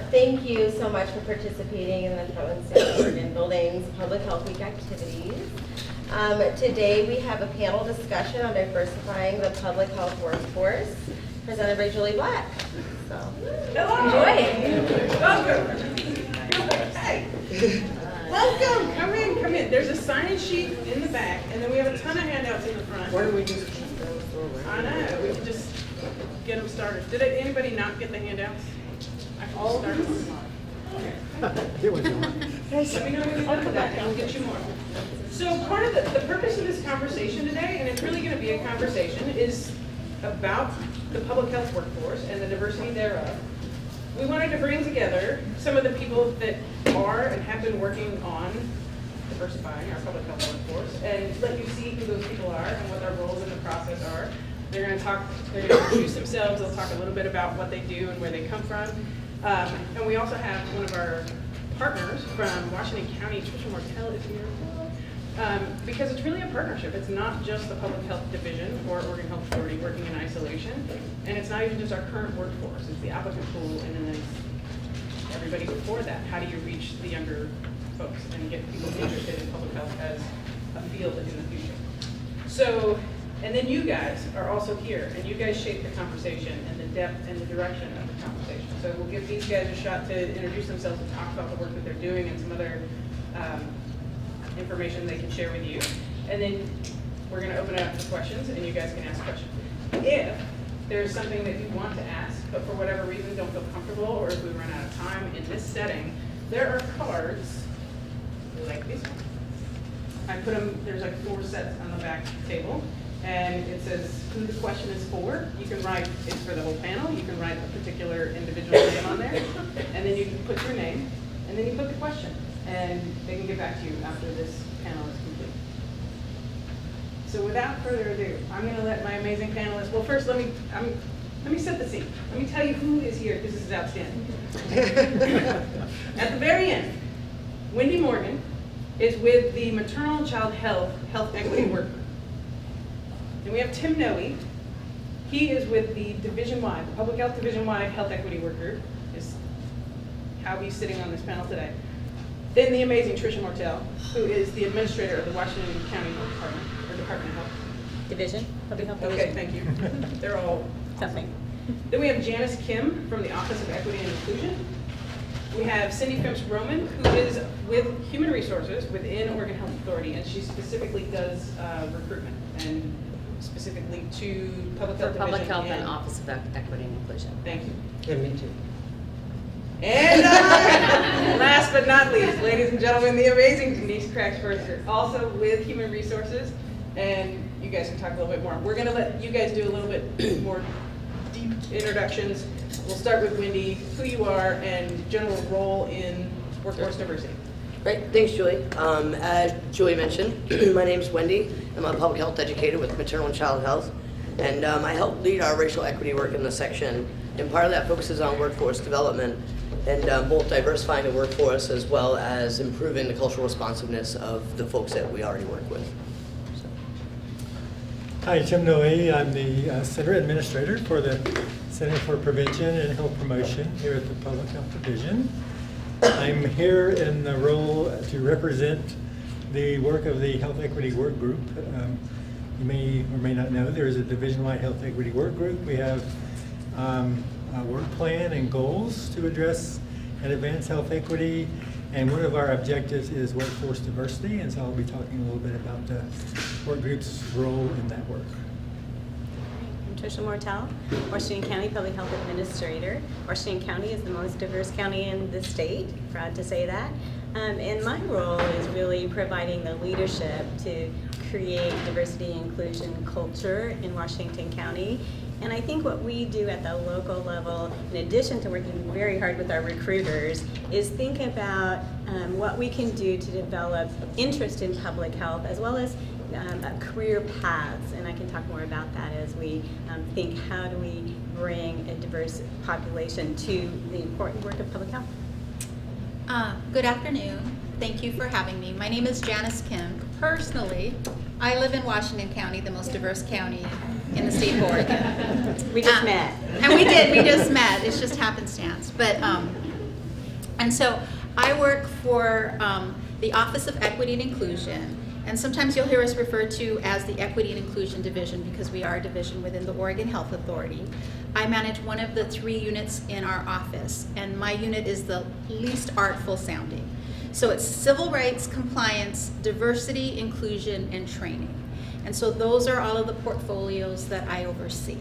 Thank you so much for participating in the Portland State Oregon Buildings Public Health Week activities. Today we have a panel discussion on diversifying the public health workforce, presented by Julie Black. So, enjoy. Welcome. Hey. Welcome. Come in. Come in. There's a sign-in sheet in the back, and then we have a ton of handouts in the front. Why don't we just? I know. We can just get them started. Did anybody not get the handouts? I can just start them tomorrow. Here we go. Let me know when you're done with that, and we'll get you more. So part of the purpose of this conversation today, and it's really going to be a conversation, is about the public health workforce and the diversity thereof. We wanted to bring together some of the people that are and have been working on diversifying our public health workforce and let you see who those people are and what their roles in the process are. They're going to introduce themselves, they'll talk a little bit about what they do and where they come from. And we also have one of our partners from Washington County, Trisha Martell is here. Because it's really a partnership. It's not just the Public Health Division or Oregon Health Authority working in isolation. And it's not even just our current workforce. It's the applicant pool and then it's everybody before that. How do you reach the younger folks and get people interested in public health as a field in the future? So, and then you guys are also here and you guys shape the conversation and the depth and the direction of the conversation. So we'll give these guys a shot to introduce themselves and talk about the work that they're doing and some other information they can share with you. And then we're going to open it up to questions and you guys can ask questions. If there's something that you want to ask, but for whatever reason don't feel comfortable, or if we run out of time in this setting, there are cards like this one. I put them, there's like 4 sets on the back table, and it says who the question is for. You can write, it's for the whole panel, you can write a particular individual name on there, and then you can put your name, and then you put the question. And they can get back to you after this panel is complete. So without further ado, I'm going to let my amazing panelists, well first let me set the scene. Let me tell you who is here, because this is outstanding. At the very end, Wendy Morgan is with the Maternal and Child Health Equity Work Group. Then we have Tim Noe. He is with the division-wide, the Public Health Division-wide Health Equity Work Group, is how he's sitting on this panel today. Then the amazing Trisha Martell, who is the administrator of the Washington County Health Department, or Department of Health. Division, Public Health Division. Okay, thank you. They're all Something. Then we have Janice Kim from the Office of Equity and Inclusion. We have Cindy Phipps-Roman, who is with Human Resources within Oregon Health Authority, and she specifically does recruitment, and specifically to Public Health Division. Public Health and Office of Equity and Inclusion. Thank you. Yeah, me too. And last but not least, ladies and gentlemen, the amazing Denise Cracksperser, also with Human Resources, and you guys can talk a little bit more. We're going to let you guys do a little bit more deep introductions. We'll start with Wendy, who you are, and general role in workforce diversity. Great, thanks Julie. As Julie mentioned, my name is Wendy. I'm a public health educator with Maternal and Child Health, and I help lead our racial equity work in the section, and part of that focuses on workforce development and both diversifying the workforce as well as improving the cultural responsiveness of the folks that we already work with. So. Hi, Tim Noe. I'm the Center Administrator for the Center for Prevention and Health Promotion here at the Public Health Division. I'm here in the role to represent the work of the Health Equity Work Group. You may or may not know there is a division-wide Health Equity Work Group. We have a work plan and goals to address and advance health equity, and one of our objectives is workforce diversity, and so I'll be talking a little bit about the work group's role in that work. I'm Trisha Martell, Washington County Public Health Administrator. Washington County is the most diverse county in the state, proud to say that. And my role is really providing the leadership to create diversity and inclusion culture in Washington County. And I think what we do at the local level, in addition to working very hard with our recruiters, is think about what we can do to develop interest in public health as well as career paths. And I can talk more about that as we think how do we bring a diverse population to the important work of public health. Good afternoon. Thank you for having me. My name is Janice Kim. Personally, I live in Washington County, the most diverse county in the state of Oregon. We just met. And we did, we just met. It's just happenstance. But And so I work for the Office of Equity and Inclusion, and sometimes you'll hear us referred to as the Equity and Inclusion Division because we are a division within the Oregon Health Authority. I manage one of the 3 units in our office, and my unit is the least artful sounding. So it's civil rights, compliance, diversity, inclusion, and training. And so those are all of the portfolios that I oversee.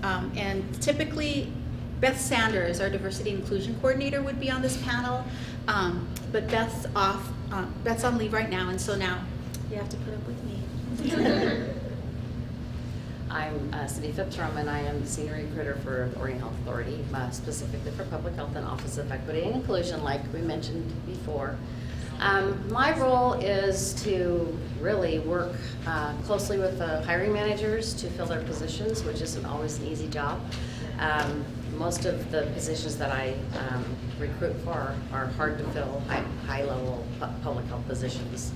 And typically, Beth Sanders, our diversity inclusion coordinator, would be on this panel, but Beth's off. Beth's on leave right now, and so now you have to put up with me. I'm Cindy Phipstrom, and I am the senior recruiter for the Oregon Health Authority, specifically for Public Health and Office of Equity and Inclusion, like we mentioned before. My role is to really work closely with the hiring managers to fill their positions, which isn't always an easy job. Most of the positions that I recruit for are hard to fill, high-level public health positions,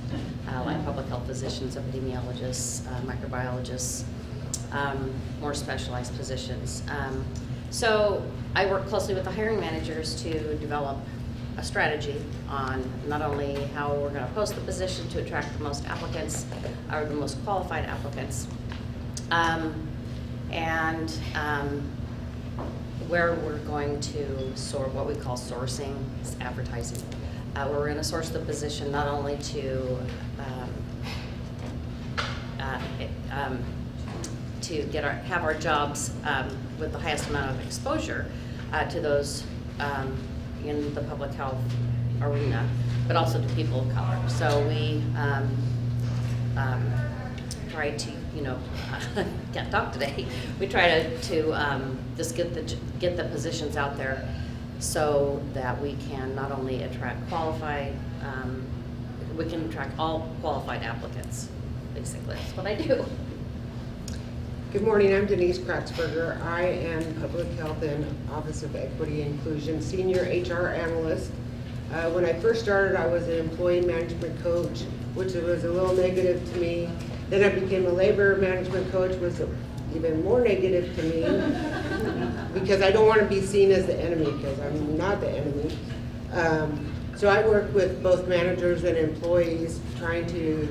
like public health physicians, epidemiologists, microbiologists, more specialized positions. So I work closely with the hiring managers to develop a strategy on not only how we're going to post the position to attract the most applicants or the most qualified applicants, and where we're going to sort what we call sourcing, is advertising. We're going to source the position not only to have our jobs with the highest amount of exposure to those in the public health arena, but also to people of color. So we try to, can't talk today. We try to just get the positions out there so that we can not only attract qualified, we can attract all qualified applicants. Basically, that's what I do. Good morning, I'm Denise Kratzberger. I am Public Health and Office of Equity and Inclusion Senior HR Analyst. When I first started, I was an employee management coach, which was a little negative to me. Then I became a labor management coach, which was even more negative to me because I don't want to be seen as the enemy, because I'm not the enemy. So I work with both managers and employees, trying to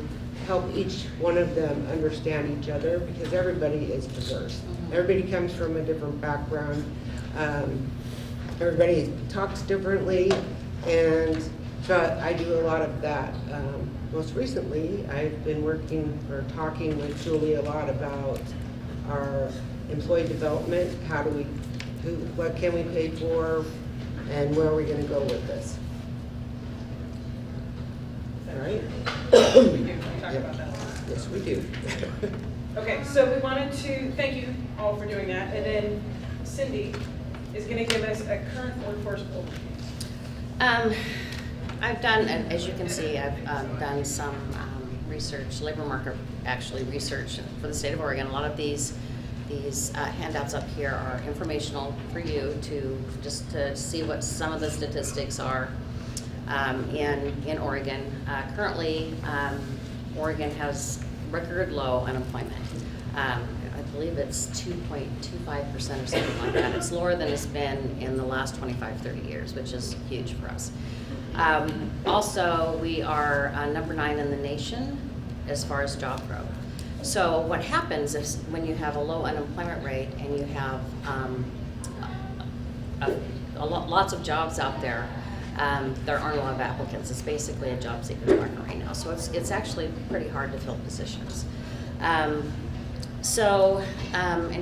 help each one of them understand each other, because everybody is diverse. Everybody comes from a different background. Everybody talks differently, and so I do a lot of that. Most recently, I've been talking with Julie a lot about our employee development. What can we pay for, and where are we going to go with this? All right. We do talk about that a lot. Yes, we do. Okay, so we wanted to thank you all for doing that, and then Cindy is going to give us a current workforce overview. I've done, as you can see, I've done some research, labor market research for the state of Oregon. A lot of these handouts up here are informational for you to see what some of the statistics are in Oregon. Currently, Oregon has record low unemployment. I believe it's 2.25% or something like that. It's lower than it's been in the last 25, 30 years, which is huge for us. Also, we are number 9 in the nation as far as job growth. So what happens is when you have a low unemployment rate and you have lots of jobs out there, there aren't a lot of applicants. It's basically a job seeker's market right now. So it's actually pretty hard to fill positions. And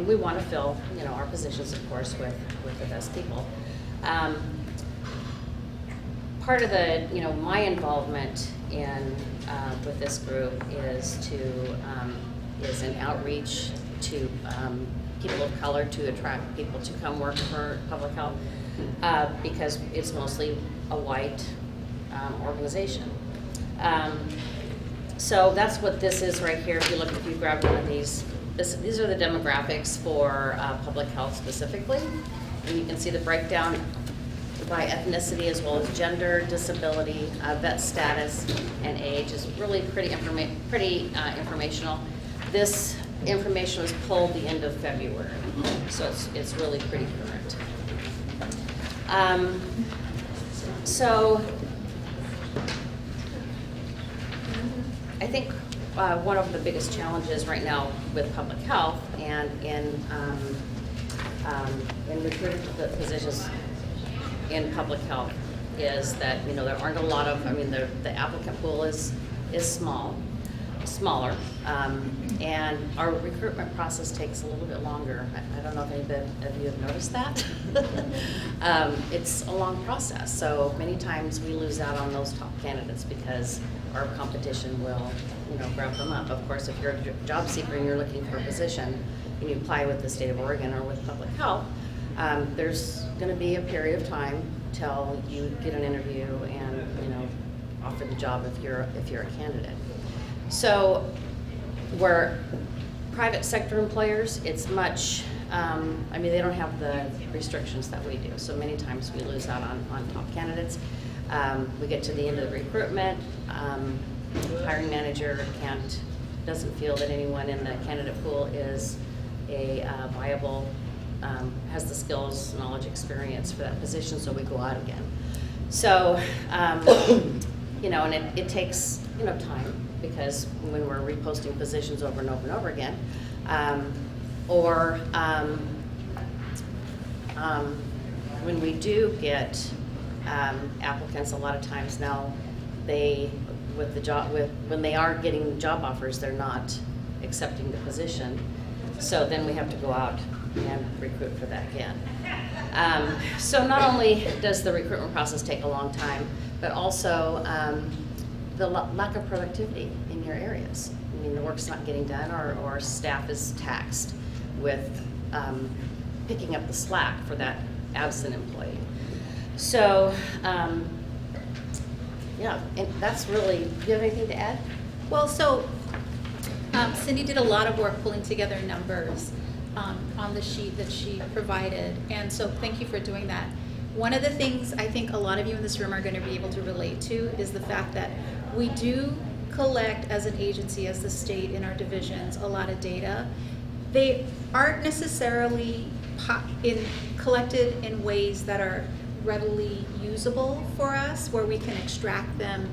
we want to fill, our positions, of course, with the best people. Part of the, my involvement in with this group is an outreach to people of color, to attract people to come work for public health, because it's mostly a white organization. So that's what this is right here. If you grab one of these, these are the demographics for public health specifically, and you can see the breakdown by ethnicity as well as gender, disability, vet status, and age. Is really pretty informational. This information was pulled the end of February, so it's really pretty current. So I think one of the biggest challenges right now with public health and in recruiting to the positions in public health is that, you know, there aren't a lot of, I mean, the applicant pool is smaller, and our recruitment process takes a little bit longer. I don't know if any of you have noticed that. It's a long process, so many times we lose out on those top candidates because our competition will, you know, grab them up. Of course, if you're a job seeker and you're looking for a position and you apply with the state of Oregon or with public health, there's going to be a period of time till you get an interview and, you know, offer the job if you're a candidate. So where private sector employers, it's much, I mean, they don't have the restrictions that we do. So many times we lose out on top candidates. We get to the end of the recruitment, hiring manager doesn't feel that anyone in the candidate pool is a viable, has the skills, knowledge, experience for that position, so we go out again. So, you know, and it takes, you know, time, because when we're reposting positions over and over and over again, when we do get applicants, a lot of times now when they are getting job offers, they're not accepting the position. So then we have to go out and recruit for that again. So not only does the recruitment process take a long time, but also the lack of productivity in your areas. I mean, the work's not getting done, or staff is taxed with picking up the slack for that absent employee. So, yeah, and that's really, do you have anything to add? Well, so Cindy did a lot of work pulling together numbers on the sheet that she provided, and so thank you for doing that. One of the things I think a lot of you in this room are going to be able to relate to is the fact that we do collect as an agency, as the state in our divisions, a lot of data. They aren't necessarily collected in ways that are readily usable for us, where we can extract them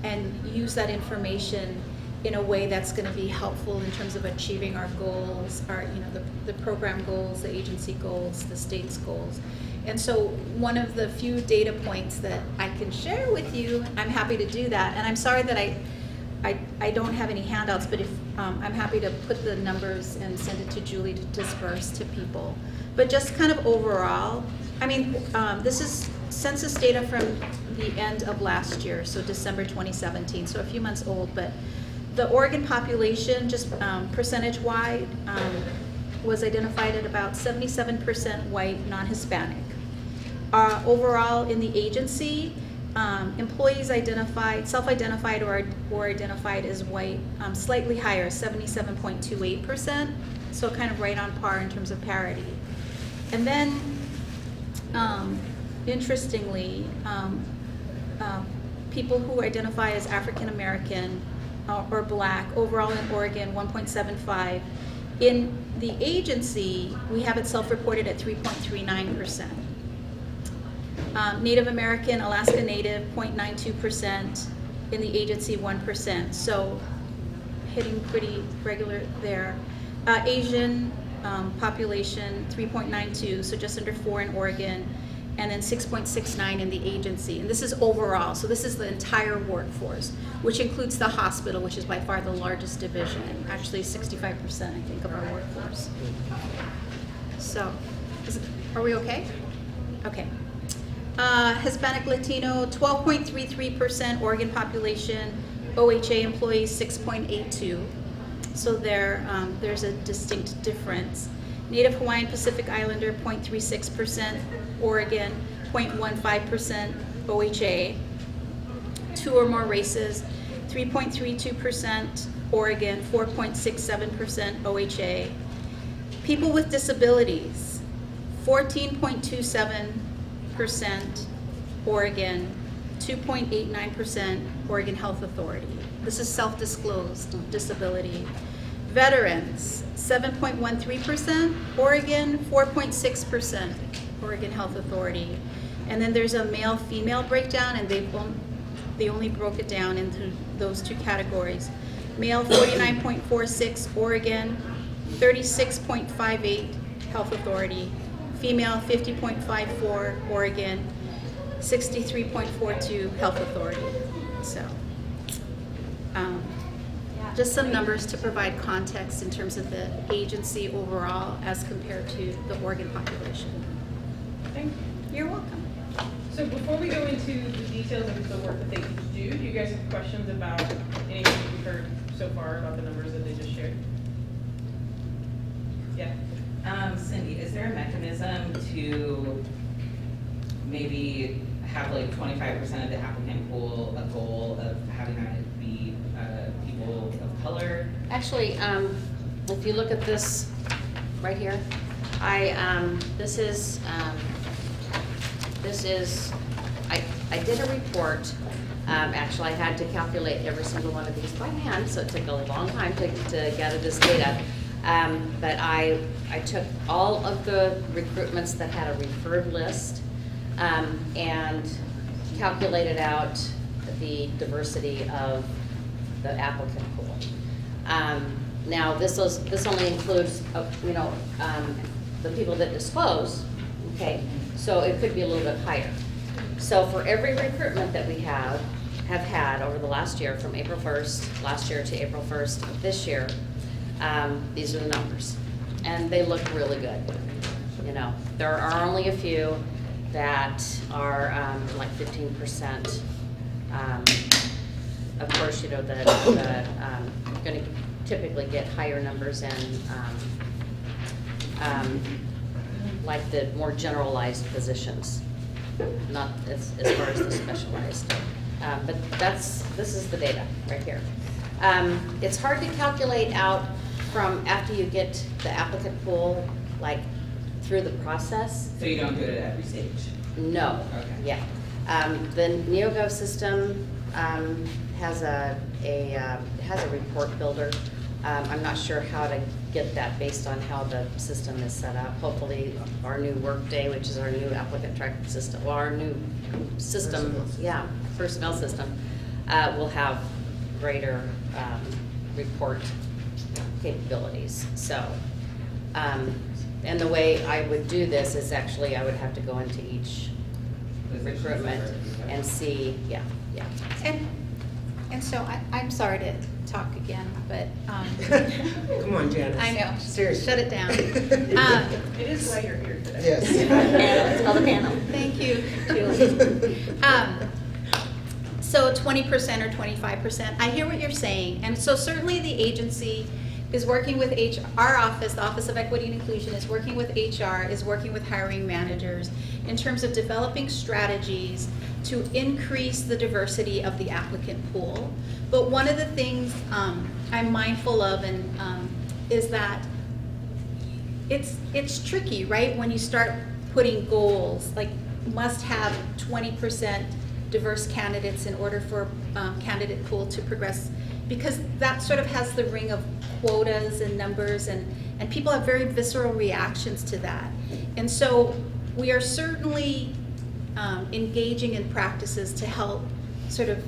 and use that information in a way that's going to be helpful in terms of achieving our goals, our, you know, the program goals, the agency goals, the state's goals. And so one of the few data points that I can share with you, I'm happy to do that. And I'm sorry that I don't have any handouts, but if I'm happy to put the numbers and send it to Julie to disperse to people. But just kind of overall, I mean, this is census data from the end of last year, so December 2017, so a few months old, but the Oregon population, just percentage-wide, was identified at about 77% white, non-Hispanic. Overall in the agency, employees identified, self-identified or identified as white, slightly higher, 77.28%, so kind of right on par in terms of parity. And then, interestingly, people who identify as African American or Black, overall in Oregon, 1.75. In the agency, we have it self-reported at 3.39%. Native American, Alaska Native, 0.92%. In the agency, 1%. So hitting pretty regular there. Asian population, 3.92, so just under 4 in Oregon, and then 6.69 in the agency. And this is overall, so this is the entire workforce, which includes the hospital, which is by far the largest division, actually 65%, I think, of our workforce. So, are we okay? Okay. Hispanic Latino, 12.33% Oregon population, OHA employees 6.82. So there's a distinct difference. Native Hawaiian Pacific Islander, 0.36%, Oregon, 0.15%, OHA. 2 or more races, 3.32%, Oregon, 4.67%, OHA. People with disabilities, 14.27%, Oregon, 2.89%, Oregon Health Authority. This is self-disclosed disability. Veterans, 7.13%, Oregon, 4.6%, Oregon Health Authority. And then there's a male-female breakdown, and they only broke it down into those two categories. Male 49.46 Oregon, 36.58 Health Authority. Female 50.54 Oregon, 63.42 Health Authority. So, just some numbers to provide context in terms of the agency overall as compared to the Oregon population. Thank you. You're welcome. So before we go into the details of the work that they each do you guys have questions about anything you've heard so far about the numbers that they just shared? Yeah. Cindy, is there a mechanism to maybe have like 25% of the applicant pool, a goal of having that be people of color? Actually, if you look at this right here, I did a report. Actually, I had to calculate every single one of these by hand, so it took a long time to gather this data. But I took all of the recruitments that had a referred list and calculated out the diversity of the applicant pool. Now, this only includes, the people that disclose, okay? So it could be a little bit higher. So for every recruitment that we have had over the last year, from April 1st last year to April 1st of this year, these are the numbers. And they look really good. There are only a few that are like 15%. Of course, you're going to typically get higher numbers in like the more generalized positions, not as far as the specialized. But this is the data right here. It's hard to calculate out from after you get the applicant pool, like through the process. So you don't do it at every stage? No. Okay. Yeah. The NeoGov system has a report builder. I'm not sure how to get that based on how the system is set up. Hopefully, our new Workday, which is our new applicant tracking system, or our new system, personnel system, will have greater report capabilities. So, and the way I would do this is actually I would have to go into each recruitment and see, yeah. And so I'm sorry to talk again, but Come on, Janice. I know. Seriously. Shut it down. It is why you're here today. Yes. It's called a panel. Thank you, Julie. So 20% or 25%, I hear what you're saying. And so certainly the agency is working with our office, the Office of Equity and Inclusion, is working with HR, is working with hiring managers in terms of developing strategies to increase the diversity of the applicant pool. But one of the things I'm mindful of is that it's tricky, right? When you start putting goals, like must have 20% diverse candidates in order for candidate pool to progress, because that sort of has the ring of quotas and numbers, and people have very visceral reactions to that. And so we are certainly engaging in practices to help sort of,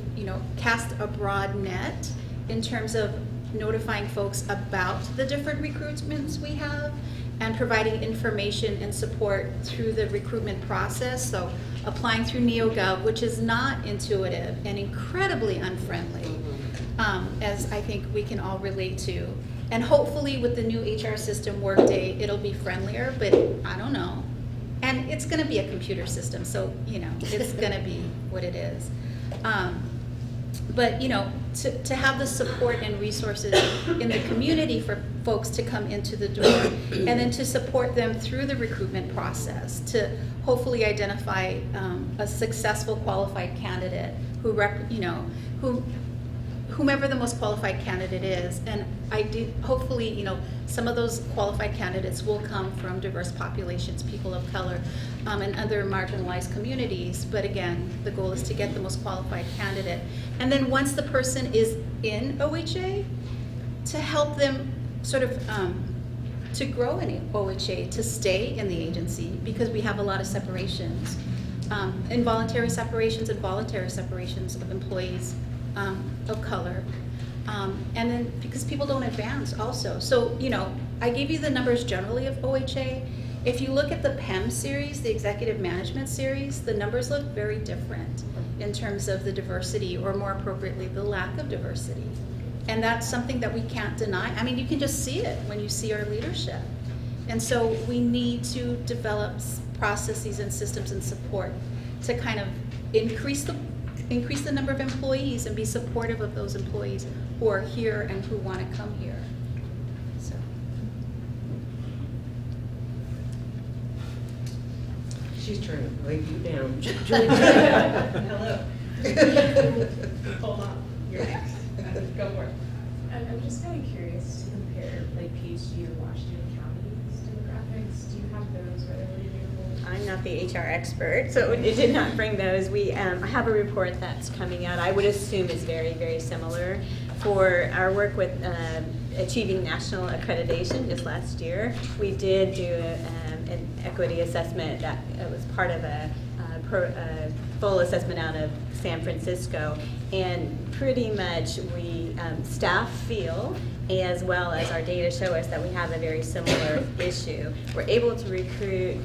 cast a broad net in terms of notifying folks about the different recruitments we have and providing information and support through the recruitment process. So applying through NeoGov, which is not intuitive and incredibly unfriendly, as I think we can all relate to. And hopefully with the new HR system, Workday, it'll be friendlier, but I don't know. And it's going to be a computer system, so, it's going to be what it is. But, to have the support and resources in the community for folks to come into the door, and then to support them through the recruitment process, to hopefully identify a successful qualified candidate whomever the most qualified candidate is. And hopefully, some of those qualified candidates will come from diverse populations, people of color, and other marginalized communities. But again, the goal is to get the most qualified candidate. And then once the person is in OHA, to help them sort of to grow in OHA, to stay in the agency, because we have a lot of separations involuntary separations and voluntary separations of employees of color. And then because people don't advance also. So, you know, I gave you the numbers generally of OHA. If you look at the PEM series, the executive management series, the numbers look very different in terms of the diversity, or more appropriately, the lack of diversity. And that's something that we can't deny. I mean, you can just see it when you see our leadership. And so we need to develop processes and systems and support to kind of increase the number of employees and be supportive of those employees who are here and who want to come here. So. She's trying to lay you down. Hello. Hold on, you're next. Go for it. I'm just kind of curious to compare like PhD or Washington County's demographics. Do you have those readily available? I'm not the HR expert, so it did not bring those. We have a report that's coming out. I would assume is very, very similar. For our work with achieving national accreditation just last year, we did do an equity assessment that was part of a full assessment out of San Francisco, and pretty much we staff feel, as well as our data show us, that we have a very similar issue. We're able to recruit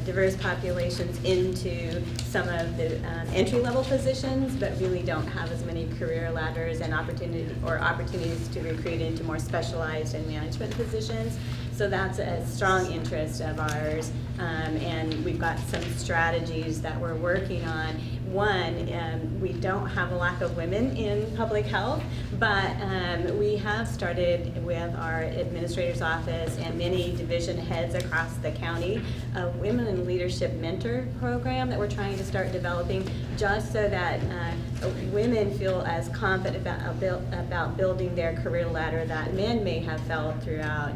diverse populations into some of the entry-level positions, but really don't have as many career ladders and opportunities to recruit into more specialized and management positions. So that's a strong interest of ours, and we've got some strategies that we're working on. One, we don't have a lack of women in public health, but we have started with our administrator's office and many division heads across the county a Women in Leadership Mentor program that we're trying to start developing, just so that women feel as confident about building their career ladder that men may have felt throughout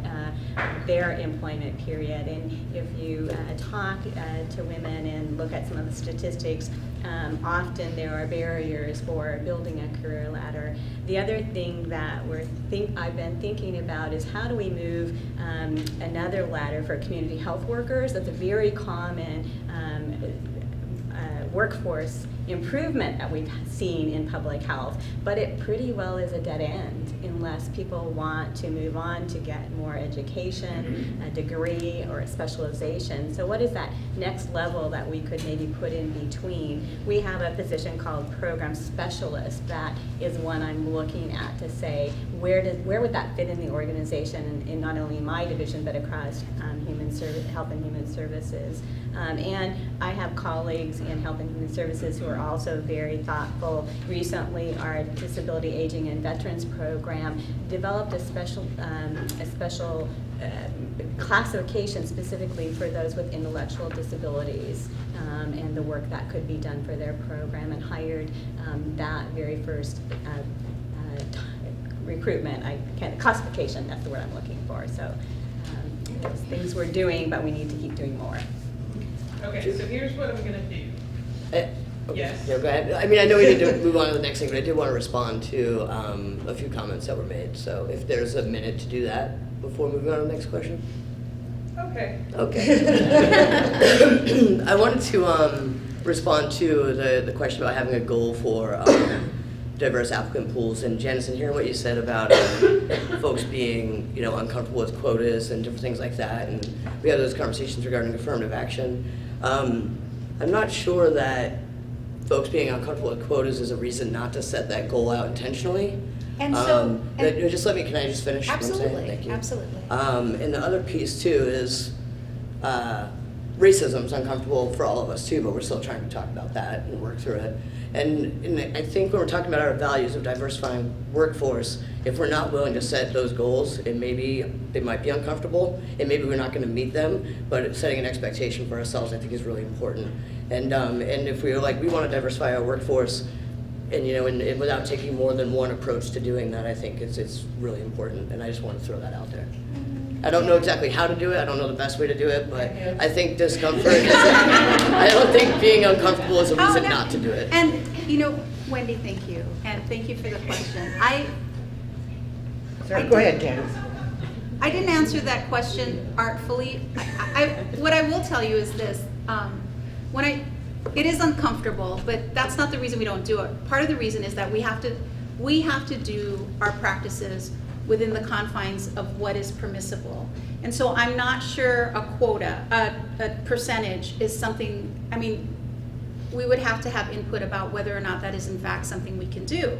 their employment period. And if you talk to women and look at some of the statistics, often there are barriers for building a career ladder. The other thing that I've been thinking about is how do we move another ladder for community health workers. That's a very common workforce improvement that we've seen in public health, but it pretty well is a dead end unless people want to move on to get more education, a degree, or a specialization. So what is that next level that we could maybe put in between? We have a position called program specialist. That is one I'm looking at to say, where would that fit in the organization, in not only my division, but across health and human services. And I have colleagues in health and human services who are also very thoughtful. Recently, our disability aging and veterans program developed a special classification specifically for those with intellectual disabilities, and the work that could be done for their program, and hired that very first recruitment, classification, that's the word I'm looking for. So those things we're doing, but we need to keep doing more. Okay, so here's what I'm gonna do. Okay. Yes. No, go ahead. I mean, I know we need to move on to the next thing, but I did want to respond to a few comments that were made. So if there's a minute to do that before moving on to the next question. Okay. Okay. I wanted to respond to the question about having a goal for diverse applicant pools. And Janice, in hearing what you said about folks being, uncomfortable with quotas and different things like that, and we had those conversations regarding affirmative action. I'm not sure that folks being uncomfortable with quotas is a reason not to set that goal out intentionally. And so, just let me, can I just finish what I'm saying? absolutely, Thank you. absolutely. And the other piece too is racism's uncomfortable for all of us too, but we're still trying to talk about that and work through it. And I think when we're talking about our values of diversifying workforce, if we're not willing to set those goals, and maybe they might be uncomfortable, and maybe we're not going to meet them, but setting an expectation for ourselves, I think, is really important. And if we're like, we want to diversify our workforce, and without taking more than one approach to doing that, I think it's really important. And I just want to throw that out there. I don't know exactly how to do it. I don't know the best way to do it, but I think discomfort I don't think being uncomfortable is a reason not to do it. And, Wendy, thank you. And thank you for the question. Sorry, go ahead, Janice. I didn't answer that question artfully. What I will tell you is this. When it is uncomfortable, but that's not the reason we don't do it. Part of the reason is that we have to do our practices within the confines of what is permissible. And so I'm not sure a quota, a percentage is something, I mean, we would have to have input about whether or not that is in fact something we can do.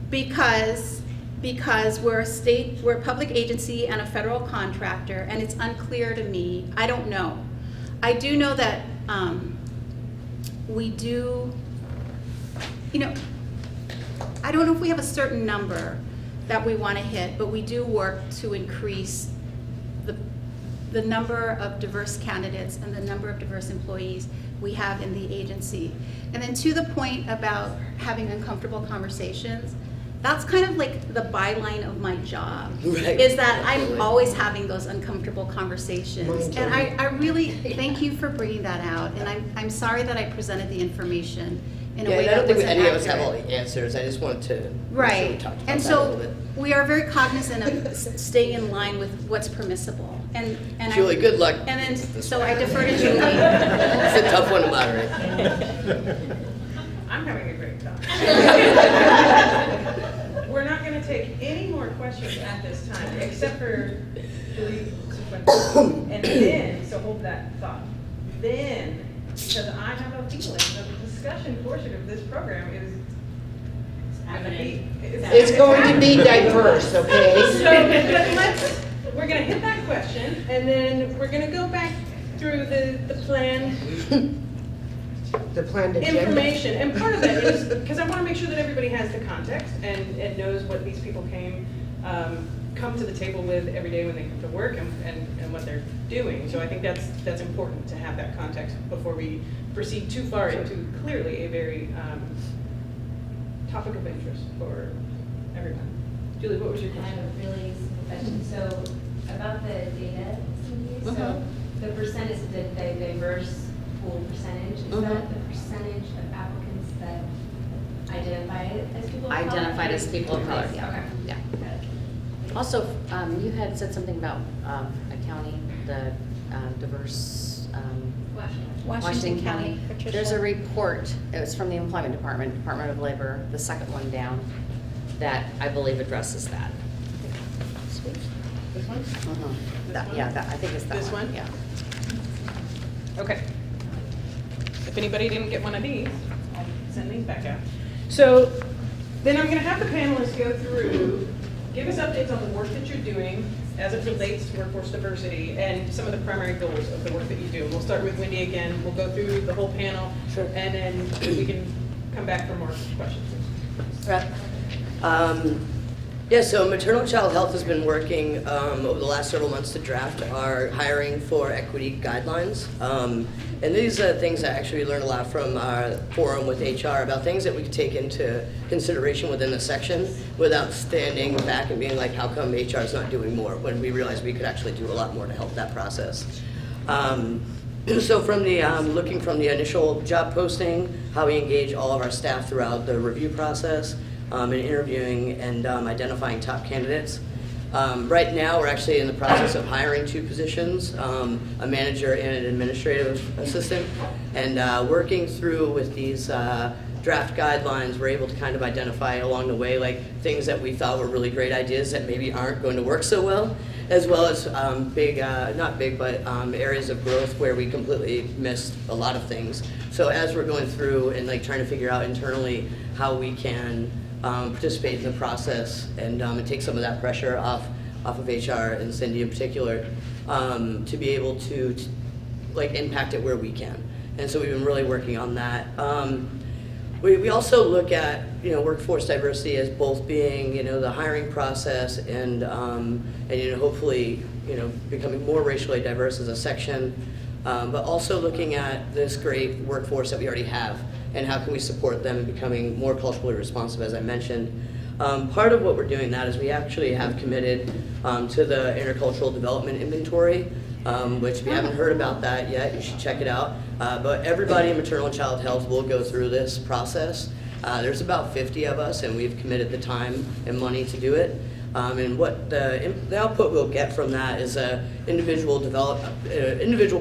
Because we're a public agency and a federal contractor, and it's unclear to me, I don't know. I do know that we do, I don't know if we have a certain number that we want to hit, but we do work to increase the number of diverse candidates and the number of diverse employees we have in the agency. And then to the point about having uncomfortable conversations, that's kind of like the byline of my job, Right. is that I'm always having those uncomfortable conversations. Mine And too. I really thank you for bringing that out. And I'm sorry that I presented the information in a Yeah, way and I that don't think wasn't any of us have all accurate. the answers. I just wanted to make sure we Right, talked about and that a little so bit. we are very cognizant of staying in line with what's permissible. And Julie, good luck. And then, this so one. I defer to Julie. It's a tough one to moderate. I'm having a great time. We're not gonna take any more questions at this time, except for Julie Sequentis. And then, so hold that thought. Then, because I have a feeling that the discussion portion of this program is gonna be. It's going to be diverse, okay? So, we're gonna hit that question, and then we're gonna go back through the planned The planned agenda. information, and part of that is, because I want to make sure that everybody has the context and knows what these people come to the table with every day when they come to work and what they're doing. So I think that's important to have that context before we proceed too far into clearly a very topic of interest for everyone. Julie, what was your I question? have a really simple question. So about the data, Cindy, so the percent is the diverse pool percentage. Is that the percentage of applicants that identify as people of color? Identified as people of color, yeah. Okay. Yeah. Got it. Also, you had said something about accounting, the diverse, Washington County. Patricia. There's a report, it was from the Employment Department, Department of Labor, the second one down, that I believe addresses that. This one? Yeah, I think it's that one. This one? Yeah. Okay. If anybody didn't get one of these, I'll send these back out. So then I'm going to have the panelists go through, give us updates on the work that you're doing as it relates to workforce diversity and some of the primary goals of the work that you do. We'll start with Wendy again. We'll go through the whole panel, Sure. and then we can come back for more questions. Right. Yeah, so Maternal Child Health has been working over the last several months to draft our hiring for equity guidelines. And these are things that actually we learned a lot from our forum with HR about things that we could take into consideration within the section without standing back and being like, how come HR is not doing more, when we realized we could actually do a lot more to help that process. So from the, looking from the initial job posting, how we engage all of our staff throughout the review process, and interviewing and identifying top candidates. Right now, we're actually in the process of hiring 2 positions, a manager and an administrative assistant, and working through with these draft guidelines, we're able to kind of identify along the way like things that we thought were really great ideas that maybe aren't going to work so well, as well as big, not big, but areas of growth where we completely missed a lot of things. So as we're going through and like trying to figure out internally how we can participate in the process and take some of that pressure off of HR and Cindy in particular, to be able to like impact it where we can. And so we've been really working on that. We also look at workforce diversity as both being the hiring process and hopefully becoming more racially diverse as a section, but also looking at this great workforce that we already have and how can we support them in becoming more culturally responsive, as I mentioned. Part of what we're doing that is we actually have committed to the intercultural development inventory, which if you haven't heard about that yet, you should check it out. But everybody in maternal and child health will go through this process. There's about 50 of us, and we've committed the time and money to do it. And what the output we'll get from that is a individual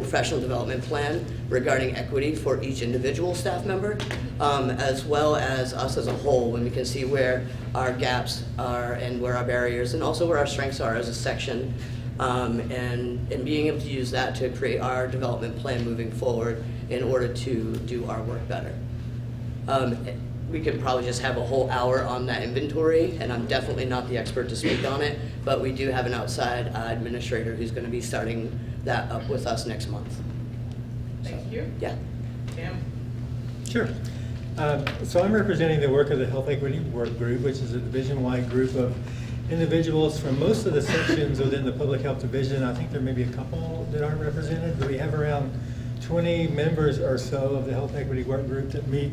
professional development plan regarding equity for each individual staff member, as well as us as a whole, when we can see where our gaps are and where our barriers and also where our strengths are as a section, and being able to use that to create our development plan moving forward in order to do our work better. We could probably just have a whole hour on that inventory, and I'm definitely not the expert to speak on it, but we do have an outside administrator who's going to be starting that up with us next month. Thank you. Yeah. Cam? Sure. So I'm representing the work of the Health Equity Work Group, which is a division-wide group of individuals from most of the sections within the Public Health Division. I think there may be a couple that aren't represented, but we have around 20 members or so of the Health Equity Work Group that meet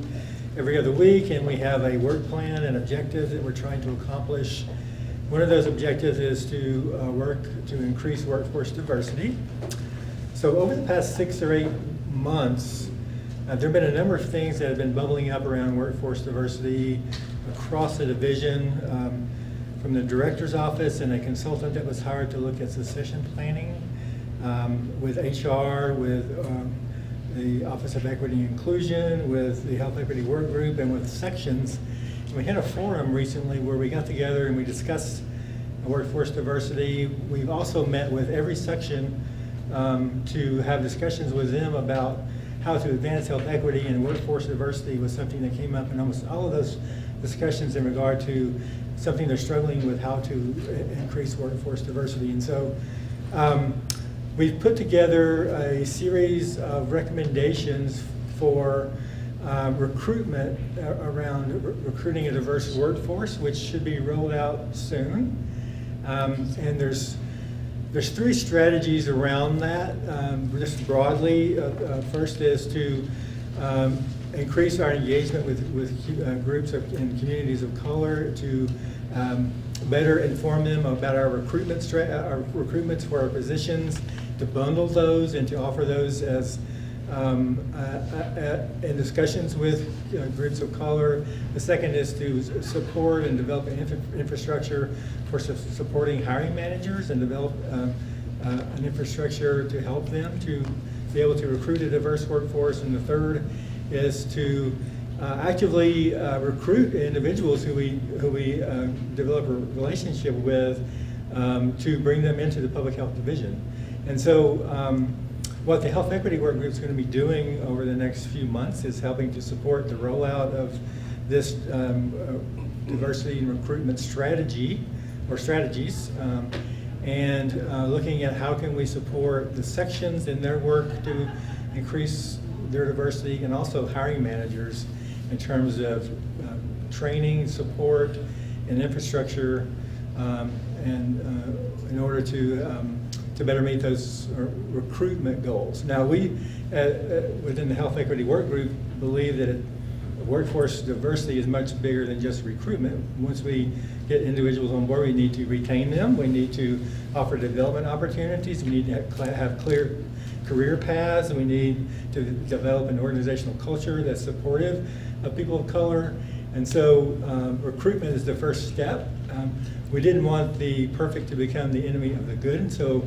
every other week, and we have a work plan and objectives that we're trying to accomplish. One of those objectives is to work to increase workforce diversity. So over the past 6 or 8 months, there have been a number of things that have been bubbling up around workforce diversity across the division, from the director's office and a consultant that was hired to look at succession planning, with HR, with the Office of Equity and Inclusion, with the Health Equity Work Group, and with sections. And we had a forum recently where we got together and we discussed workforce diversity. We've also met with every section to have discussions with them about how to advance health equity, and workforce diversity was something that came up in almost all of those discussions in regard to something they're struggling with, how to increase workforce diversity. And so we've put together a series of recommendations for recruitment around recruiting a diverse workforce, which should be rolled out soon. And there's 3 strategies around that, just broadly. First is to increase our engagement with groups and communities of color, to better inform them about our recruitments for our positions, to bundle those and to offer those as in discussions with groups of color. The second is to support and develop an infrastructure for supporting hiring managers and develop an infrastructure to help them to be able to recruit a diverse workforce. And the third is to actively recruit individuals who we develop a relationship with, to bring them into the Public Health Division. And so what the Health Equity Work Group is going to be doing over the next few months is helping to support the rollout of this diversity and recruitment strategy, or strategies, and looking at how can we support the sections in their work to increase their diversity, and also hiring managers in terms of training, support, and infrastructure, and in order to better meet those recruitment goals. Now, we within the Health Equity Work Group believe that workforce diversity is much bigger than just recruitment. Once we get individuals on board, we need to retain them. We need to offer development opportunities. We need to have clear career paths, and we need to develop an organizational culture that's supportive of people of color. And so recruitment is the first step. We didn't want the perfect to become the enemy of the good, and so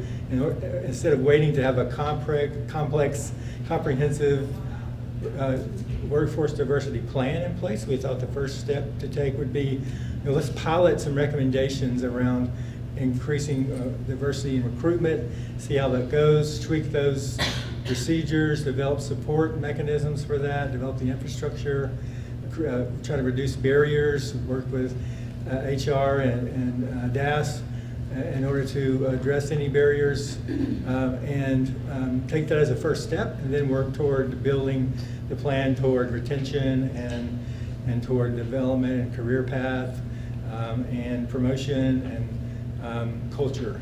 instead of waiting to have a complex, comprehensive workforce diversity plan in place, we thought the first step to take would be, let's pilot some recommendations around increasing diversity in recruitment, see how that goes, tweak those procedures, develop support mechanisms for that, develop the infrastructure, try to reduce barriers, work with HR and DAS in order to address any barriers, and take that as a first step, and then work toward building the plan toward retention and toward development and career path, and promotion and culture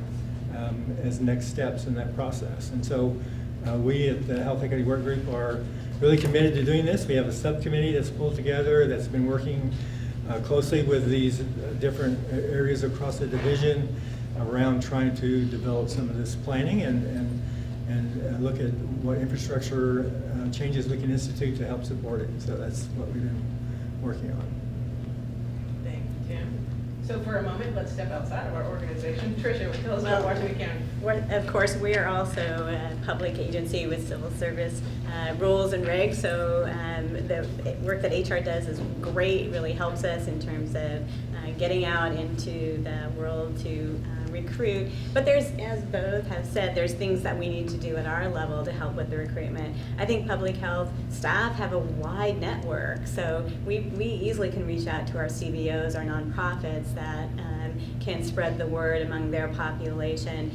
as next steps in that process. And so we at the Health Equity Work Group are really committed to doing this. We have a subcommittee that's pulled together that's been working closely with these different areas across the division around trying to develop some of this planning and look at what infrastructure changes we can institute to help support it. So that's what we've been working on. Thank you, Tim. So for a moment, let's step outside of our organization. Tricia, tell us about Washington County. Of course, we are also a public agency with civil service rules and regs, so the work that HR does is great, really helps us in terms of getting out into the world to recruit. But there's, as both have said, there's things that we need to do at our level to help with the recruitment. I think public health staff have a wide network, so we easily can reach out to our CBOs, our nonprofits that can spread the word among their population.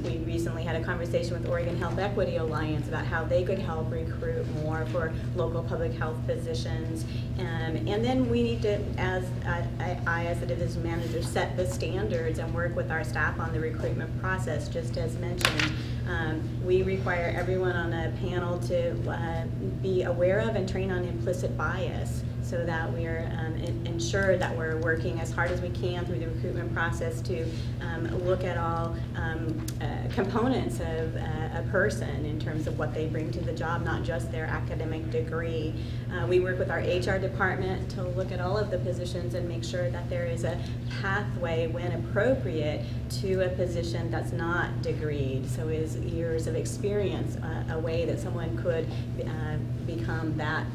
We recently had a conversation with Oregon Health Equity Alliance about how they could help recruit more for local public health positions. And then we need to, as I as a division manager, set the standards and work with our staff on the recruitment process. Just as mentioned, we require everyone on a panel to be aware of and train on implicit bias, so that we are ensured that we're working as hard as we can through the recruitment process to look at all components of a person in terms of what they bring to the job, not just their academic degree. We work with our HR department to look at all of the positions and make sure that there is a pathway, when appropriate, to a position that's not degreed. So is years of experience a way that someone could become that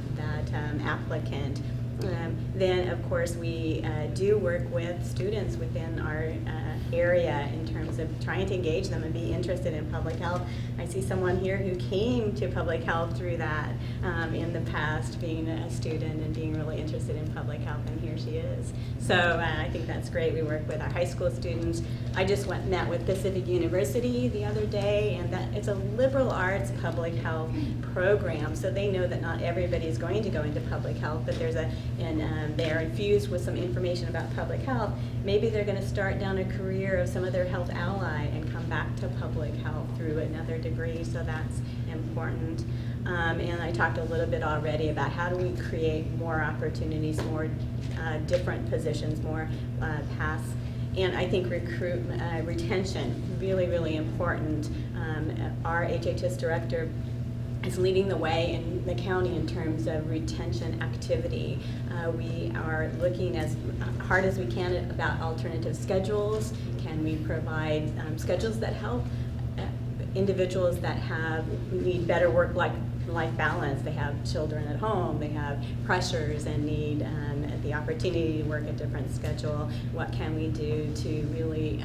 applicant. Then, of course, we do work with students within our area in terms of trying to engage them and be interested in public health. I see someone here who came to public health through that in the past, being a student and being really interested in public health, and here she is. So I think that's great. We work with our high school students. I just met with Pacific University the other day, and that it's a liberal arts public health program, so they know that not everybody is going to go into public health, but there's they're infused with some information about public health. Maybe they're going to start down a career of some other health ally and come back to public health through another degree, so that's important. And I talked a little bit already about how do we create more opportunities, more different positions, more paths. And I think recruitment, retention, really, really important. Our HHS director is leading the way in the county in terms of retention activity. We are looking as hard as we can about alternative schedules. Can we provide schedules that help individuals that need better work-life balance? They have children at home, they have pressures and need the opportunity to work a different schedule. What can we do to really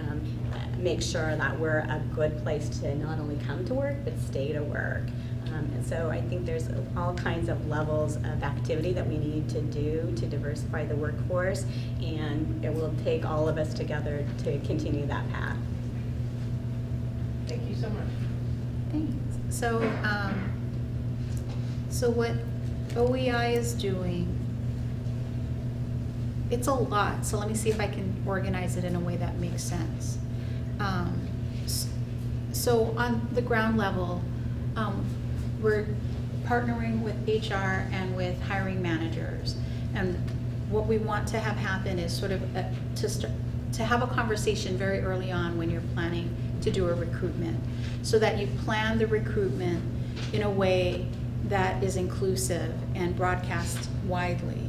make sure that we're a good place to not only come to work, but stay to work? And so I think there's all kinds of levels of activity that we need to do to diversify the workforce, and it will take all of us together to continue that path. Thank you so much. Thanks. So, so what OEI is doing, it's a lot, so let me see if I can organize it in a way that makes sense. So on the ground level, we're partnering with HR and with hiring managers, and what we want to have happen is sort of to have a conversation very early on when you're planning to do a recruitment, so that you plan the recruitment in a way that is inclusive and broadcast widely.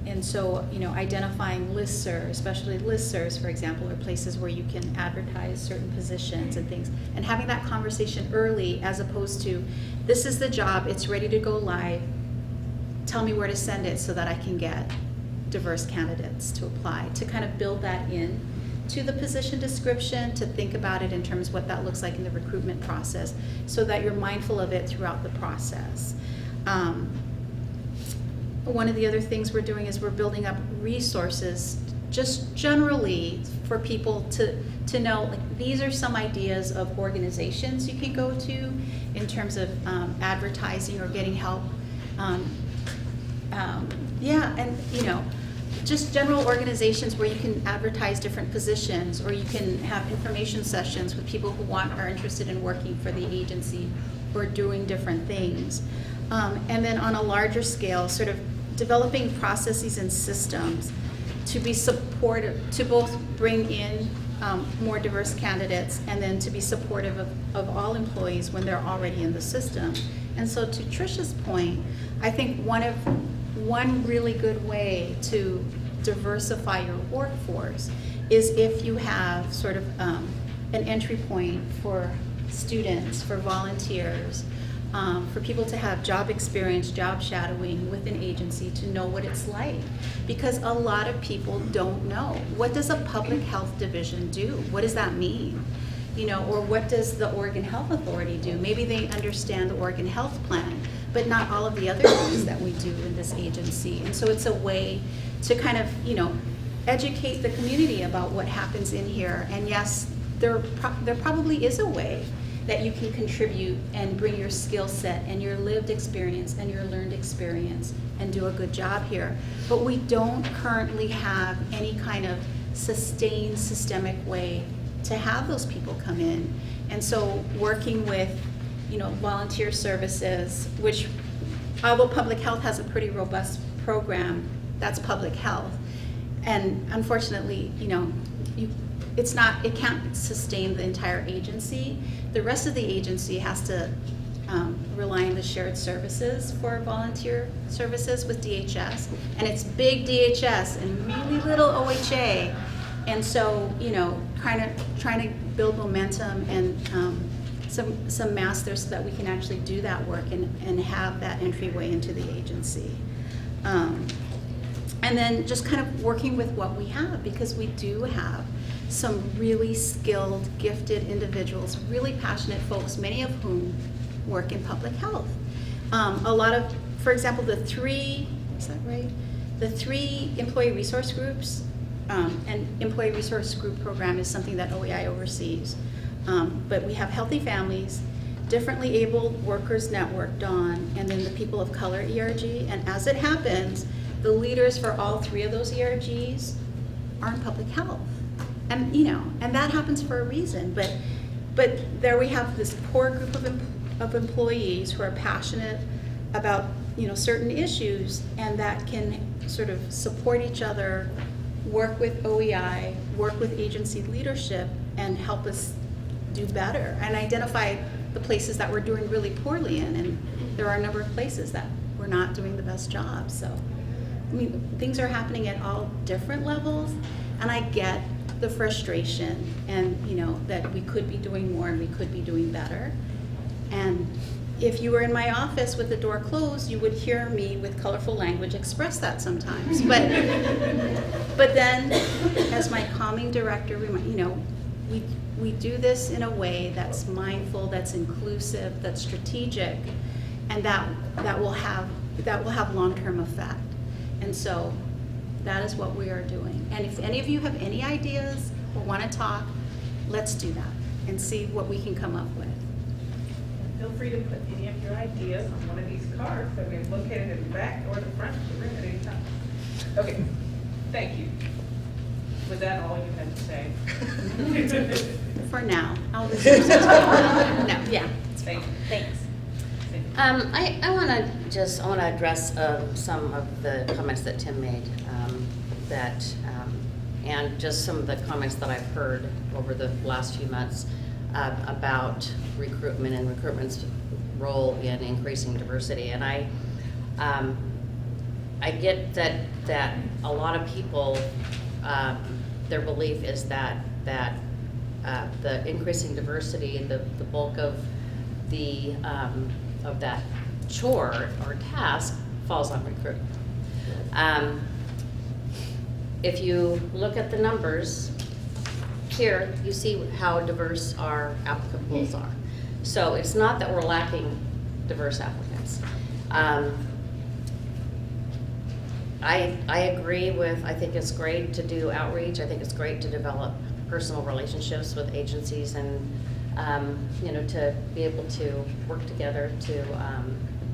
And so, you know, identifying listservs, especially listservs, for example, are places where you can advertise certain positions and things, and having that conversation early, as opposed to, this is the job, it's ready to go live, tell me where to send it so that I can get diverse candidates to apply, to kind of build that in to the position description, to think about it in terms of what that looks like in the recruitment process, so that you're mindful of it throughout the process. One of the other things we're doing is we're building up resources just generally for people to know, like, these are some ideas of organizations you can go to in terms of advertising or getting help. Yeah, and you know, just general organizations where you can advertise different positions, or you can have information sessions with people who are interested in working for the agency or doing different things. And then on a larger scale, sort of developing processes and systems to be supportive, to both bring in more diverse candidates, and then to be supportive of all employees when they're already in the system. And so to Tricia's point, I think one really good way to diversify your workforce is if you have sort of an entry point for students, for volunteers, for people to have job experience, job shadowing with an agency to know what it's like. Because a lot of people don't know. What does a public health division do? What does that mean? You know, or what does the Oregon Health Authority do? Maybe they understand the Oregon Health Plan, but not all of the other things that we do in this agency. And so it's a way to kind of, you know, educate the community about what happens in here. And yes, there probably is a way that you can contribute and bring your skill set and your lived experience and your learned experience and do a good job here. But we don't currently have any kind of sustained systemic way to have those people come in. And so working with, you know, volunteer services, which although public health has a pretty robust program, that's public health. And unfortunately, you know, it can't sustain the entire agency. The rest of the agency has to rely on the shared services for volunteer services with DHS. And it's big DHS and really little OHA. And so, you know, kind of trying to build momentum and some mass there so that we can actually do that work and have that entryway into the agency. And then just kind of working with what we have, because we do have some really skilled, gifted individuals, really passionate folks, many of whom work in public health. A lot of, for example, the three employee resource groups, and employee resource group program is something that OEI oversees. But we have Healthy Families, Differently Abled Workers Network, DAWN, and then the People of Color ERG. And as it happens, the leaders for all three of those ERGs are in public health. And, you know, and that happens for a reason. But there we have this core group of employees who are passionate about, you know, certain issues, and that can sort of support each other, work with OEI, work with agency leadership, and help us do better and identify the places that we're doing really poorly in. And there are a number of places that we're not doing the best job. So, I mean, things are happening at all different levels, and I get the frustration and, you know, that we could be doing more and we could be doing better. And if you were in my office with the door closed, you would hear me with colorful language express that sometimes. But then, as my calming director, you know, we do this in a way that's mindful, that's inclusive, that's strategic, and that will have long-term effect. And so that is what we are doing. And if any of you have any ideas or want to talk, let's do that and see what we can come up with. Feel free to put any of your ideas on one of these cards that we have located in the back or the front of the room at any time. Okay, thank you. Was that all you had to say? For now, I'll reserve some time. No, yeah. Thank you. Thanks. I want to address some of the comments that Tim made, and just some of the comments that I've heard over the last few months about recruitment and recruitment's role in increasing diversity. And I get that a lot of people, their belief is that the increasing diversity, the bulk of that chore or task falls on recruitment. If you look at the numbers here, you see how diverse our applicant pools are. So it's not that we're lacking diverse applicants. I agree with, I think it's great to do outreach. I think it's great to develop personal relationships with agencies and, you know, to be able to work together to,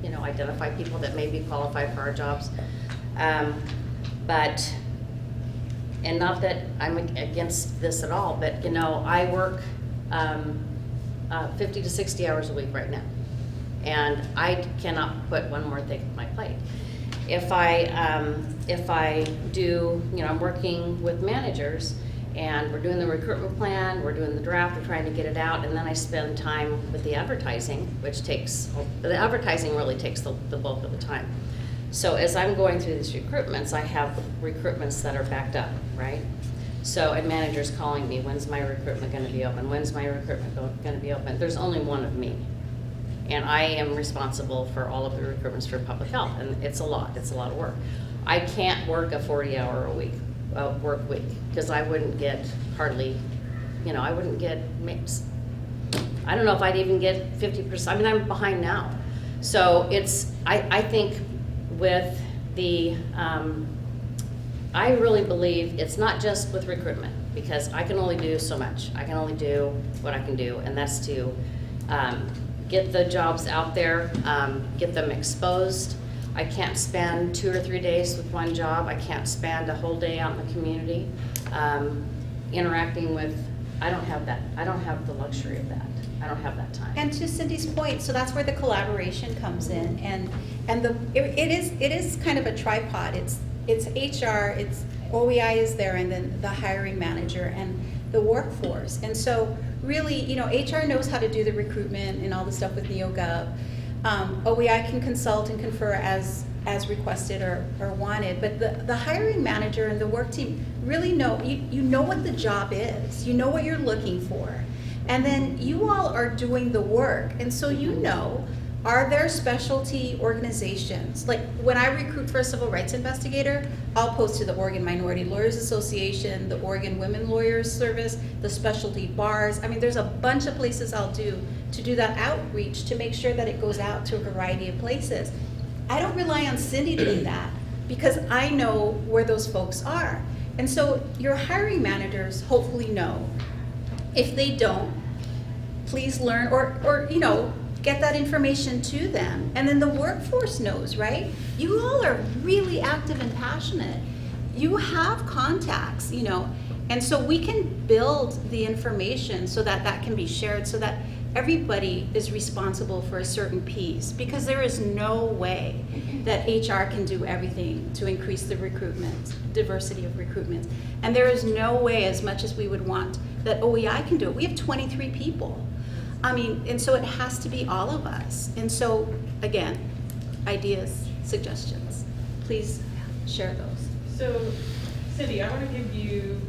you know, identify people that may be qualified for our jobs. And not that I'm against this at all, but, you know, I work 50 to 60 hours a week right now. And I cannot put one more thing on my plate. If I do, you know, I'm working with managers and we're doing the recruitment plan, we're doing the draft, we're trying to get it out, and then I spend time with the advertising, which takes, the advertising really takes the bulk of the time. So as I'm going through these recruitments, I have recruitments that are backed up, right? So a manager's calling me, when's my recruitment gonna be open? When's my recruitment gonna be open? There's only one of me. And I am responsible for all of the recruitments for public health, and it's a lot of work. I can't work a 40-hour a week, work week, because I wouldn't get hardly, I wouldn't get, I don't know if I'd even get 50%, I mean, I'm behind now. So I think with the, I really believe it's not just with recruitment, because I can only do so much. I can only do what I can do, and that's to get the jobs out there, get them exposed. I can't spend 2 or 3 days with one job. I can't spend a whole day out in the community interacting with, I don't have that. I don't have the luxury of that. I don't have that time. And to Cindy's point, so that's where the collaboration comes in, and it is kind of a tripod. It's HR, it's OEI is there, and then the hiring manager and the workforce. And so really, HR knows how to do the recruitment and all the stuff with NeoGov. OEI can consult and confer as requested or wanted, but the hiring manager and the work team really know, you know what the job is, you know what you're looking for, and then you all are doing the work, and so are there specialty organizations? Like when I recruit for a civil rights investigator, I'll post to the Oregon Minority Lawyers Association, the Oregon Women Lawyers Service, the specialty bars. I mean, there's a bunch of places I'll do to do that outreach to make sure that it goes out to a variety of places. I don't rely on Cindy doing that because I know where those folks are. And so your hiring managers hopefully know. If they don't, please learn or get that information to them. And then the workforce knows, right? You all are really active and passionate. You have contacts, and so we can build the information so that that can be shared so that everybody is responsible for a certain piece, because there is no way that HR can do everything to increase the recruitment, diversity of recruitment. And there is no way, as much as we would want, that OEI can do it. We have 23 people. And so it has to be all of us. And so, again, ideas, suggestions, please share those. So, Cindy, I want to give you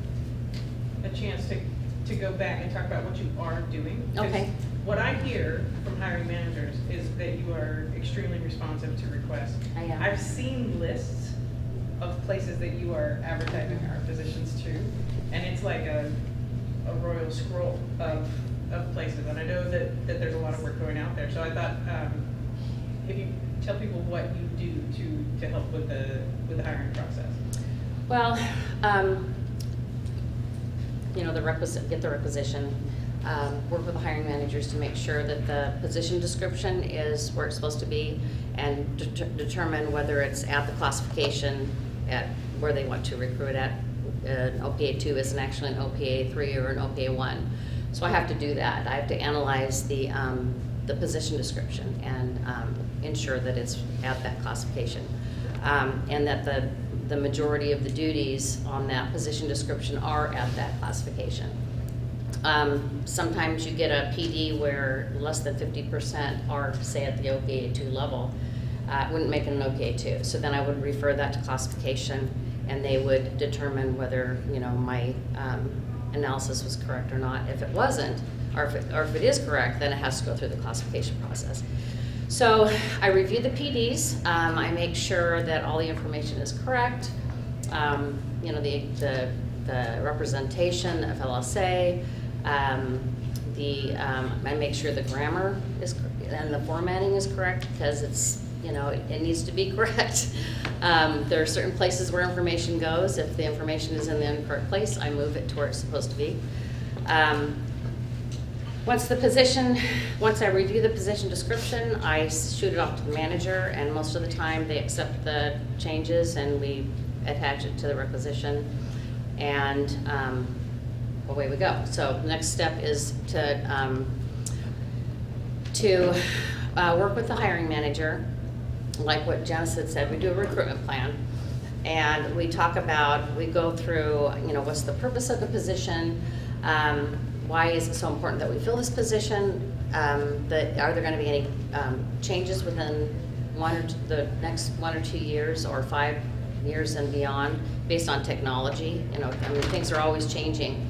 a chance to go back and talk about what you are doing. Okay. What I hear from hiring managers is that you are extremely responsive to requests. I am. I've seen lists of places that you are advertising our positions to, and it's like a royal scroll of places, and I know that there's a lot of work going out there. So I thought if you tell people what you do to help with the hiring process. Well, get the requisition, work with the hiring managers to make sure that the position description is where it's supposed to be, and determine whether it's at the classification at where they want to recruit at. An OPA 2 isn't actually an OPA 3 or an OPA 1. So I have to do that. I have to analyze the position description and ensure that it's at that classification, and that the majority of the duties on that position description are at that classification. Sometimes you get a PD where less than 50% are, say, at the OPA 2 level. It wouldn't make it an OPA 2. So then I would refer that to classification, and they would determine whether my analysis was correct or not. If it wasn't, or if it is correct, then it has to go through the classification process. So I review the PDs. I make sure that all the information is correct. The representation of LSA. I make sure the grammar is and the formatting is correct, because it's it needs to be correct. There are certain places where information goes. If the information is in the incorrect place, I move it to where it's supposed to be. Once I review the position description, I shoot it off to the manager, and most of the time they accept the changes and we attach it to the requisition, and away we go. So the next step is to work with the hiring manager. Like what Janice had said, we do a recruitment plan, and we go through, what's the purpose of the position, why is it so important that we fill this position, are there going to be any changes within the next 1 or 2 years or 5 years and beyond, based on technology. You know, I mean, things are always changing.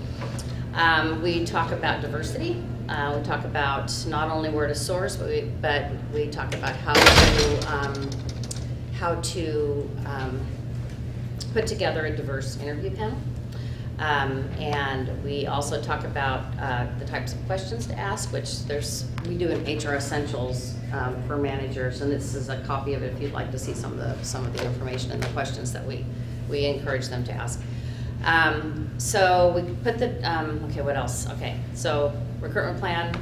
We talk about diversity. We talk about not only where to source, but we talk about how to put together a diverse interview panel. And we also talk about the types of questions to ask, which we do an HR Essentials for managers, and this is a copy of it if you'd like to see some of the information and the questions that we encourage them to ask. So we put okay, what else? Okay, so recruitment plan.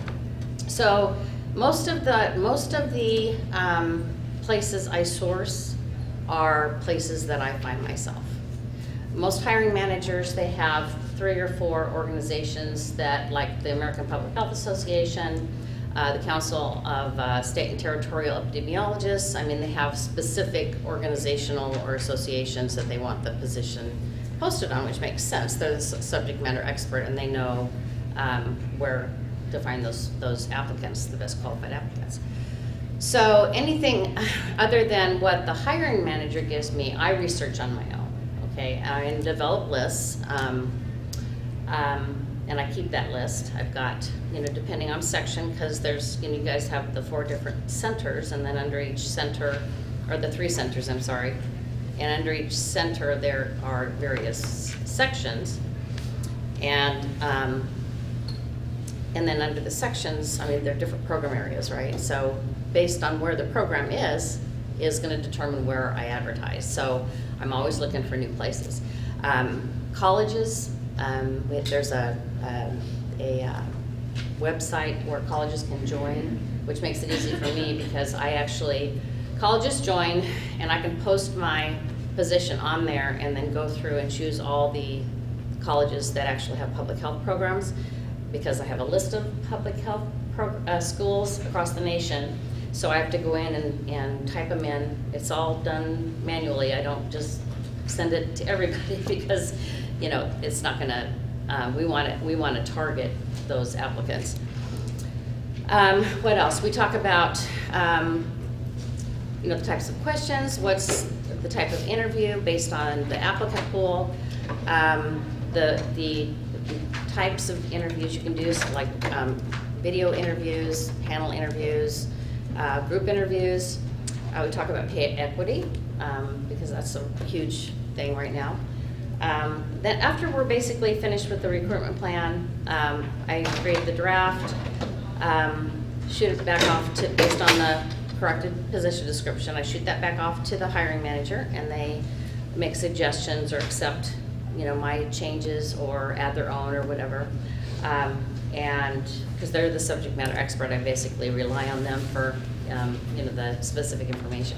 So most of the places I source are places that I find myself. Most hiring managers, they have 3 or 4 organizations that, like the American Public Health Association, the Council of State and Territorial Epidemiologists. I mean, they have specific organizational or associations that they want the position posted on, which makes sense. They're the subject matter expert, and they know where to find those applicants, the best qualified applicants. So anything other than what the hiring manager gives me, I research on my own. Okay, and develop lists, and I keep that list. I've got, you know, depending on section, because there's, you know, you guys have the 4 different centers, and then under each center, or the 3 centers, I'm sorry, and under each center there are various sections, and then under the sections, I mean, there are different program areas, right? So based on where the program is going to determine where I advertise. So I'm always looking for new places. Colleges, there's a website where colleges can join, which makes it easy for me because colleges join and I can post my position on there and then go through and choose all the colleges that actually have public health programs, because I have a list of public health schools across the nation. So I have to go in and type them in. It's all done manually. I don't just send it to everybody because, you know, it's not gonna, we want to target those applicants. What else? We talk about, you know, the types of questions, what's the type of interview based on the applicant pool, the types of interviews you can do, so like video interviews, panel interviews, group interviews. We talk about pay equity because that's a huge thing right now. Then after we're basically finished with the recruitment plan, I create the draft, shoot it back off to, based on the corrected position description, I shoot that back off to the hiring manager, and they make suggestions or accept, you know, my changes or add their own or whatever. And because they're the subject matter expert, I basically rely on them for, you know, the specific information.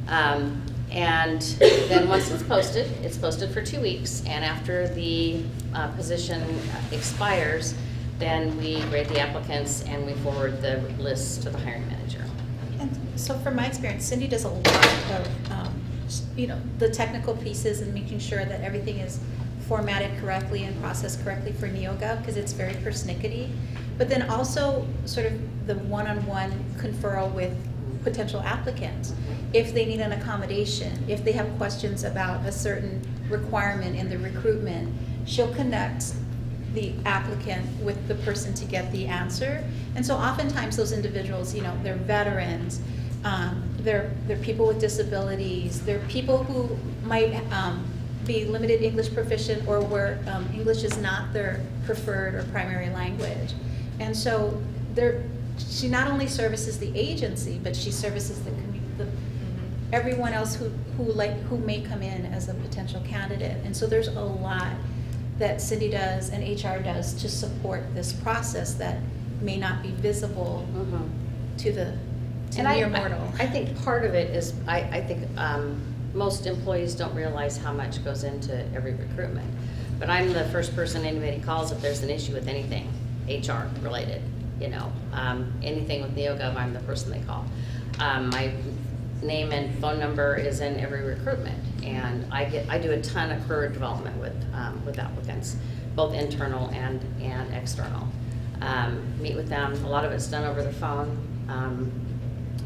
And then once it's posted for 2 weeks, and after the position expires, then we grade the applicants and we forward the lists to the hiring manager. And so from my experience, Cindy does a lot of, you know, the technical pieces and making sure that everything is formatted correctly and processed correctly for NeoGov, because it's very persnickety. But then also sort of the one-on-one conferral with potential applicants. If they need an accommodation, if they have questions about a certain requirement in the recruitment, she'll connect the applicant with the person to get the answer. And so oftentimes those individuals, you know, they're veterans, they're people with disabilities, they're people who might be limited English proficient, or where English is not their preferred or primary language. And so she not only services the agency, but she services everyone else who may come in as a potential candidate. And so there's a lot that Cindy does and HR does to support this process that may not be visible to mere mortal. I think part of it is, I think most employees don't realize how much goes into every recruitment. But I'm the first person anybody calls if there's an issue with anything HR related. You know, anything with NeoGov, I'm the person they call. My name and phone number is in every recruitment, and I do a ton of career development with applicants, both internal and external. Meet with them. A lot of it's done over the phone.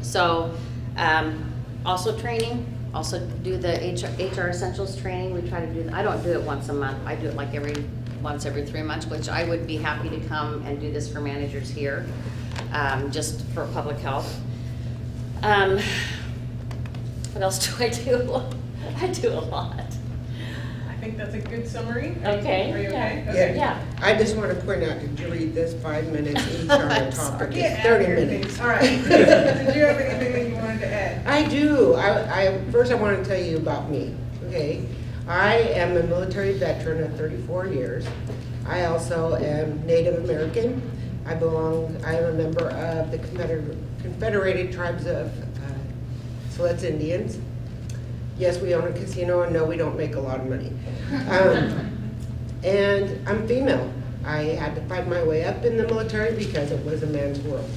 So Also training, also do the HR essentials training. We try to do, I don't do it once a month. I do it like once every 3 months, which I would be happy to come and do this for managers here, just for public health. What else do I do? I do a lot. I think that's a good summary. Okay. Are you okay? Yeah. Okay. Yeah. I just want to point out, did you read this 5 minutes each on the topic? Get It's out 30 here, minutes. please. All right. Did you have anything that you wanted to add? I do. First I want to tell you about me, okay? I am a military veteran of 34 years. I also am Native American. I am a member of the Confederated Tribes of Siletz Indians. Yes, we own a casino, and no, we don't make a lot of money. And I'm female. I had to fight my way up in the military because it was a man's world.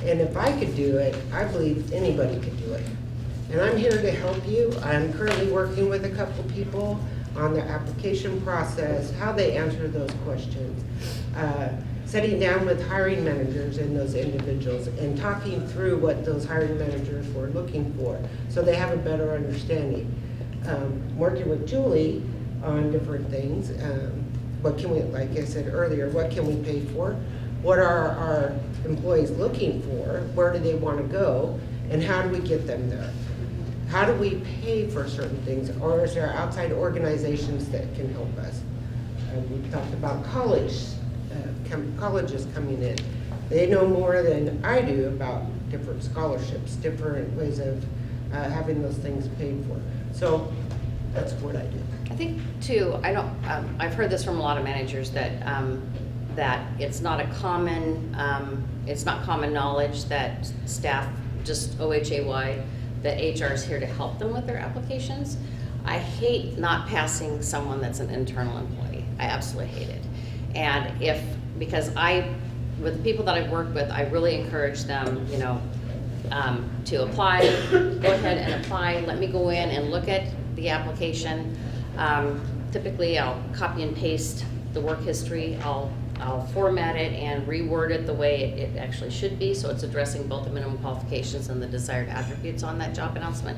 And if I could do it, I believe anybody could do it. And I'm here to help you. I'm currently working with a couple people on their application process, how they answer those questions, sitting down with hiring managers and those individuals and talking through what those hiring managers were looking for so they have a better understanding. Working with Julie on different things. What can we, like I said earlier, what can we pay for? What are our employees looking for? Where do they want to go? And how do we get them there? How do we pay for certain things? Or is there outside organizations that can help us? We talked about colleges coming in. They know more than I do about different scholarships, different ways of having those things paid for. So that's what I do. I think too, I've heard this from a lot of managers that that it's not common knowledge that staff just OHAY, that HR is here to help them with their applications. I hate not passing someone that's an internal employee. I absolutely hate it. And because with the people that I've worked with, I really encourage them, to apply, go ahead and apply. Let me go in and look at the application. Typically, I'll copy and paste the work history. I'll format it and reword it the way it actually should be, so it's addressing both the minimum qualifications and the desired attributes on that job announcement.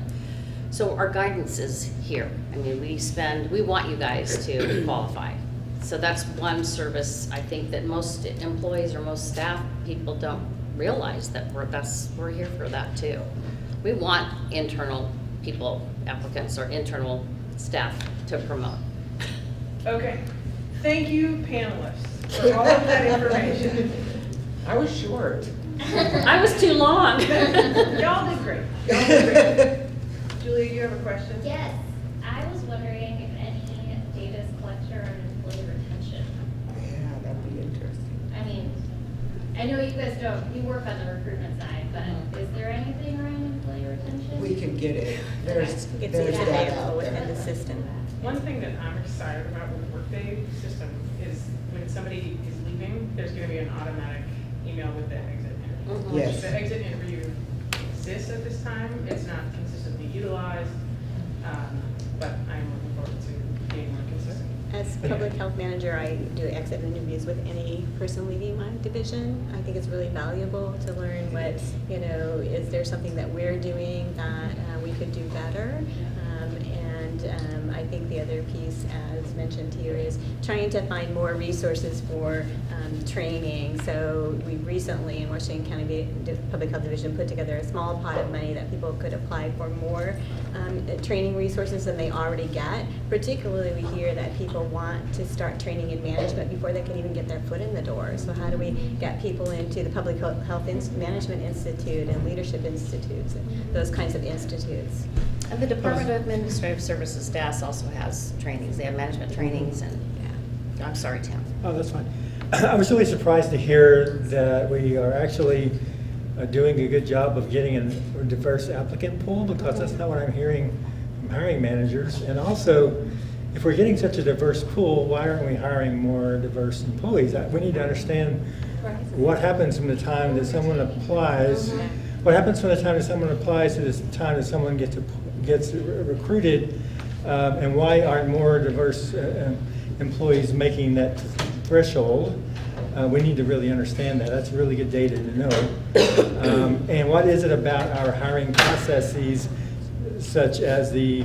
So our guidance is here. I mean, we want you guys to qualify. So that's one service I think that most employees or most staff people don't realize that we're here for that too. We want internal people, applicants, or internal staff to promote. Okay. Thank you, panelists, for all of that information. I was short. I was too long. Y'all did great. Y'all did great. Julia, you have a question? Yes, I was wondering if any data is collected on employee retention. Yeah, that'd be interesting. I mean, I know you guys you work on the recruitment side, but is there anything around employee retention? We could get it. There's It's data available out within there. the system. One thing that I'm excited about with the Workday system is when somebody is leaving, there's going to be an automatic email with the exit interview. Mhm. Yes. The exit interview exists at this time. It's not consistently utilized, but I'm looking forward to being more consistent. As public health manager, I do exit interviews with any person leaving my division. I think it's really valuable to learn what, is there something that we're doing that we could do better? And I think the other piece, as mentioned here, is trying to find more resources for training. So we recently, in Washington County Public Health Division, put together a small pot of money that people could apply for more training resources than they already get. Particularly, we hear that people want to start training in management before they can even get their foot in the door. So how do we get people into the Public Health Management Institute and Leadership Institutes, and those kinds of institutes? And the Department of Administrative Services DAS also has trainings. They have management trainings and, I'm sorry, Tim. Oh, that's fine. I was really surprised to hear that we are actually doing a good job of getting a diverse applicant pool, because that's not what I'm hearing from hiring managers. And also, if we're getting such a diverse pool, why aren't we hiring more diverse employees? We need to understand what happens from the time that someone applies. What happens from the time that someone applies to the time that someone gets recruited, and why aren't more diverse employees making that threshold? We need to really understand that. That's really good data to know. And what is it about our hiring processes, such as the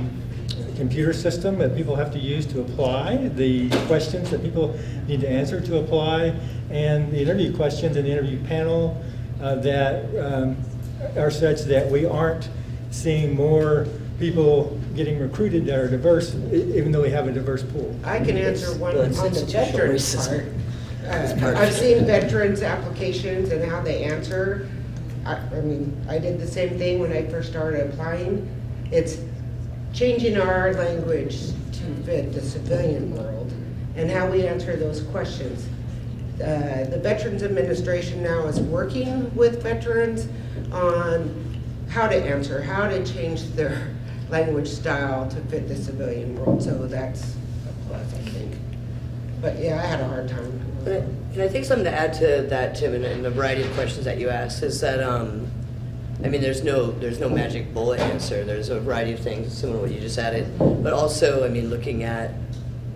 computer system that people have to use to apply, the questions that people need to answer to apply, and the interview questions and the interview panel that are such that we aren't seeing more people getting recruited that are diverse, even though we have a diverse pool. I can answer one Well, on it's the institutional veterans racism. part. I've seen veterans applications and how they answer. I mean, I did the same thing when I first started applying. It's changing our language to fit the civilian world and how we answer those questions. The Veterans Administration now is working with veterans on how to answer, how to change their language style to fit the civilian world. So that's a plus, I think. But yeah, I had a hard time. And I think something to add to that, Tim, and the variety of questions that you asked is that, I mean, there's no magic bullet answer. There's a variety of things, similar to what you just added. But also, I mean, looking at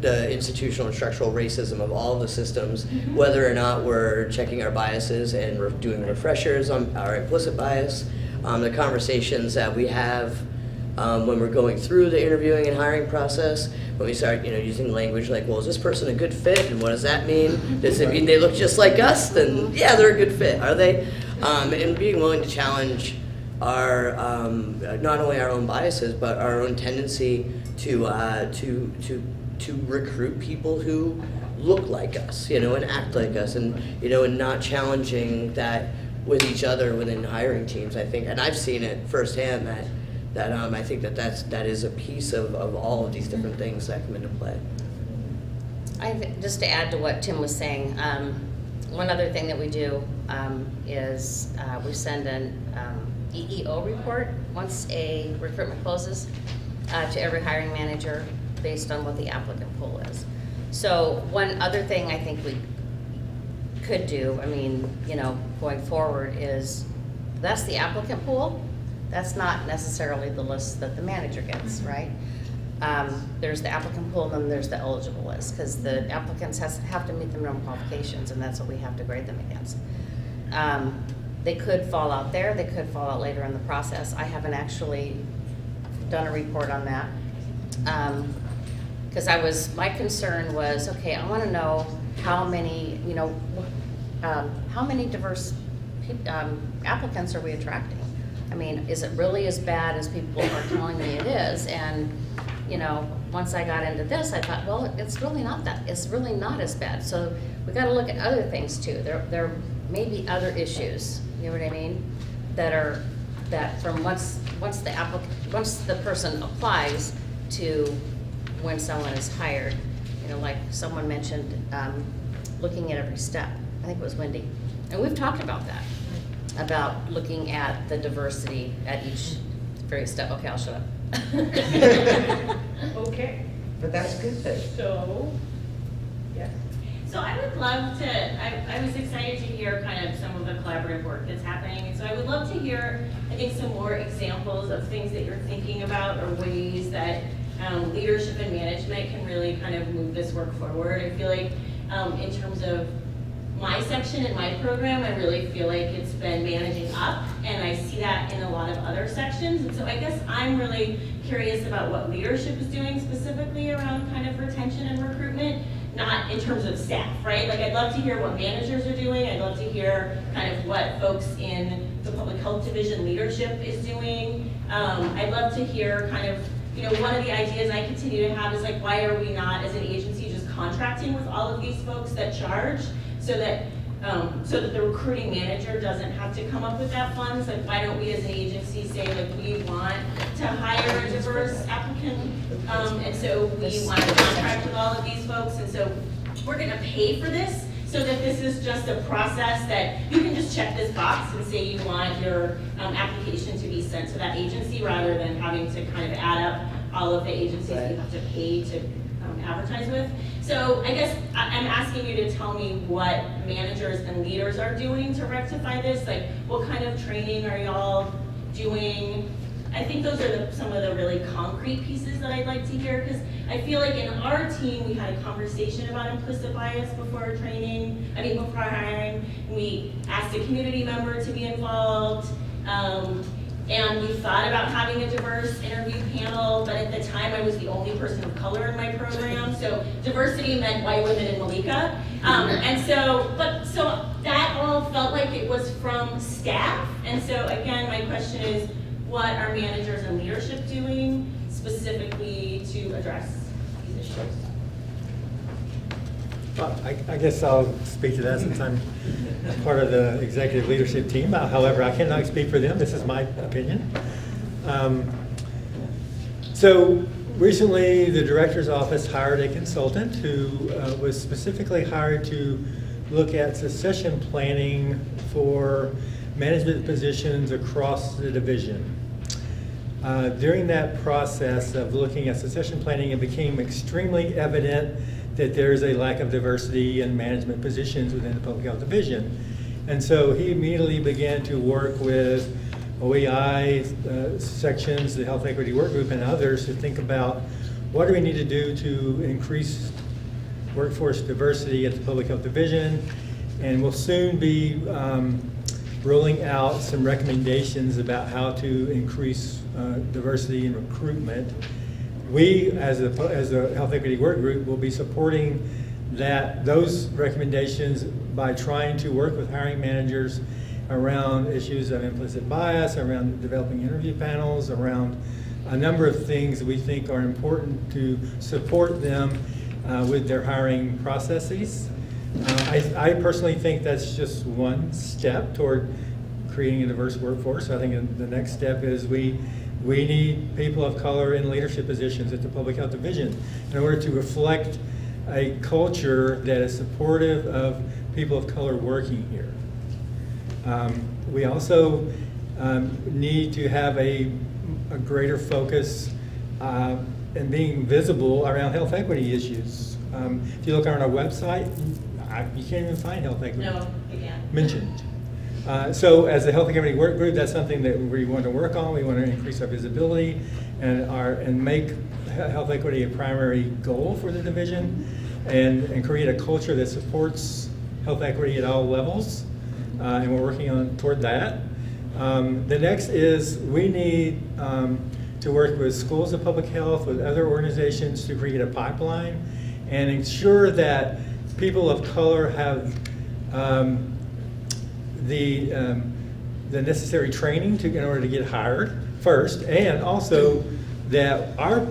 the institutional and structural racism of all of the systems, whether or not we're checking our biases and we're doing refreshers on our implicit bias, the conversations that we have when we're going through the interviewing and hiring process, when we start, using language like, well, is this person a good fit, and what does that mean? Does it mean they look just like us? Then yeah, they're a good fit. Are they? And being willing to challenge our not only our own biases but our own tendency to recruit people who look like us, and act like us, and and not challenging that with each other within hiring teams. I think, and I've seen it firsthand that I think that is a piece of all of these different things that come into play. Just to add to what Tim was saying, one other thing that we do is we send an EEO report once a recruitment closes to every hiring manager based on what the applicant pool is. So one other thing I think we could do, going forward, is that's the applicant pool. That's not necessarily the list that the manager gets, right? There's the applicant pool, and then there's the eligible list, because the applicants have to meet the minimum qualifications, and that's what we have to grade them against. They could fall out there, they could fall out later in the process. I haven't actually done a report on that. Because my concern was, okay, I want to know how many diverse applicants are we attracting? I mean, is it really as bad as people are telling me it is? And, once I got into this, I thought, well, it's really not as bad. So we got to look at other things too. There may be other issues, you know what I mean? That from once the person applies to when someone is hired, like someone mentioned, looking at every step. I think it was Wendy. And we've talked about that, about looking at the diversity at each very step. Okay, I'll shut up. Okay, But that's good. so, yes. So I would love to, I was excited to hear kind of some of the collaborative work that's happening. And so I would love to hear, I think, some more examples of things that you're thinking about or ways that leadership and management can really kind of move this work forward. I feel like in terms of my section in my program, I really feel like it's been managing up, and I see that in a lot of other sections. And so I guess I'm really curious about what leadership is doing specifically around kind of retention and recruitment, not in terms of staff, right? Like, I'd love to hear what managers are doing. I'd love to hear kind of what folks in the public health division leadership is doing. I'd love to hear kind of, one of the ideas I continue to have is like, why are we not as an agency just contracting with all of these folks that charge, so that the recruiting manager doesn't have to come up with that funds? Like, why don't we as an agency say, like, we want to hire a diverse applicant, and so we want to contract with all of these folks, and so we're gonna pay for this, so that this is just a process that you can just check this box and say you want your application to be sent to that agency, rather than having to kind of add up all of the agencies that you have to pay to advertise with. So I guess I'm asking you to tell me what managers and leaders are doing to rectify this. Like, what kind of training are y'all doing? I think those are some of the really concrete pieces that I'd like to hear, because I feel like in our team, we had a conversation about implicit bias before before hiring. We asked a community member to be involved, and we thought about having a diverse interview panel, but at the time I was the only person of color in my program, so diversity meant white women and Malika. So that all felt like it was from staff, and so again, my question is, what are managers and leadership doing specifically to address these issues? Well, I guess I'll speak to that since I'm part of the executive leadership team. However, I cannot speak for them. This is my opinion. So recently, the director's office hired a consultant who was specifically hired to look at succession planning for management positions across the division. During that process of looking at succession planning, it became extremely evident that there's a lack of diversity in management positions within the public health division. And so he immediately began to work with OEI sections, the Health Equity Work Group, and others to think about what do we need to do to increase workforce diversity at the public health division. And we'll soon be rolling out some recommendations about how to increase diversity in recruitment. We, as a Health Equity Work Group, will be supporting those recommendations by trying to work with hiring managers around issues of implicit bias, around developing interview panels, around a number of things we think are important to support them with their hiring processes. I personally think that's just one step toward creating a diverse workforce. I think the next step is we need people of color in leadership positions at the public health division in order to reflect a culture that is supportive of people of color working here. We also need to have a greater focus and being visible around health equity issues. If you look on our website, you can't even find health equity mentioned. So as a Health Equity Work Group, that's something that we want to work on. We want to increase our visibility and make health equity a primary goal for the division and create a culture that supports health equity at all levels. And we're working toward that. The next is we need to work with schools of public health, with other organizations to create a pipeline and ensure that people of color have the necessary training in order to get hired first, and also that our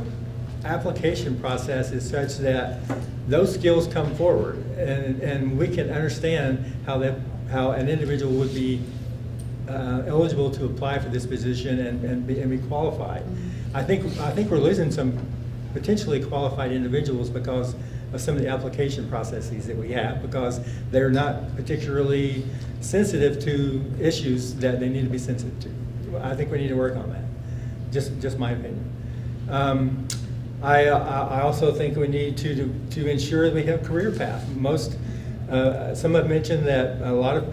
application process is such that those skills come forward and we can understand how an individual would be eligible to apply for this position and be qualified. I think we're losing some potentially qualified individuals because of some of the application processes that we have, because they're not particularly sensitive to issues that they need to be sensitive to. I think we need to work on that. Just my opinion. I also think we need to ensure that we have career path. Some have mentioned that a lot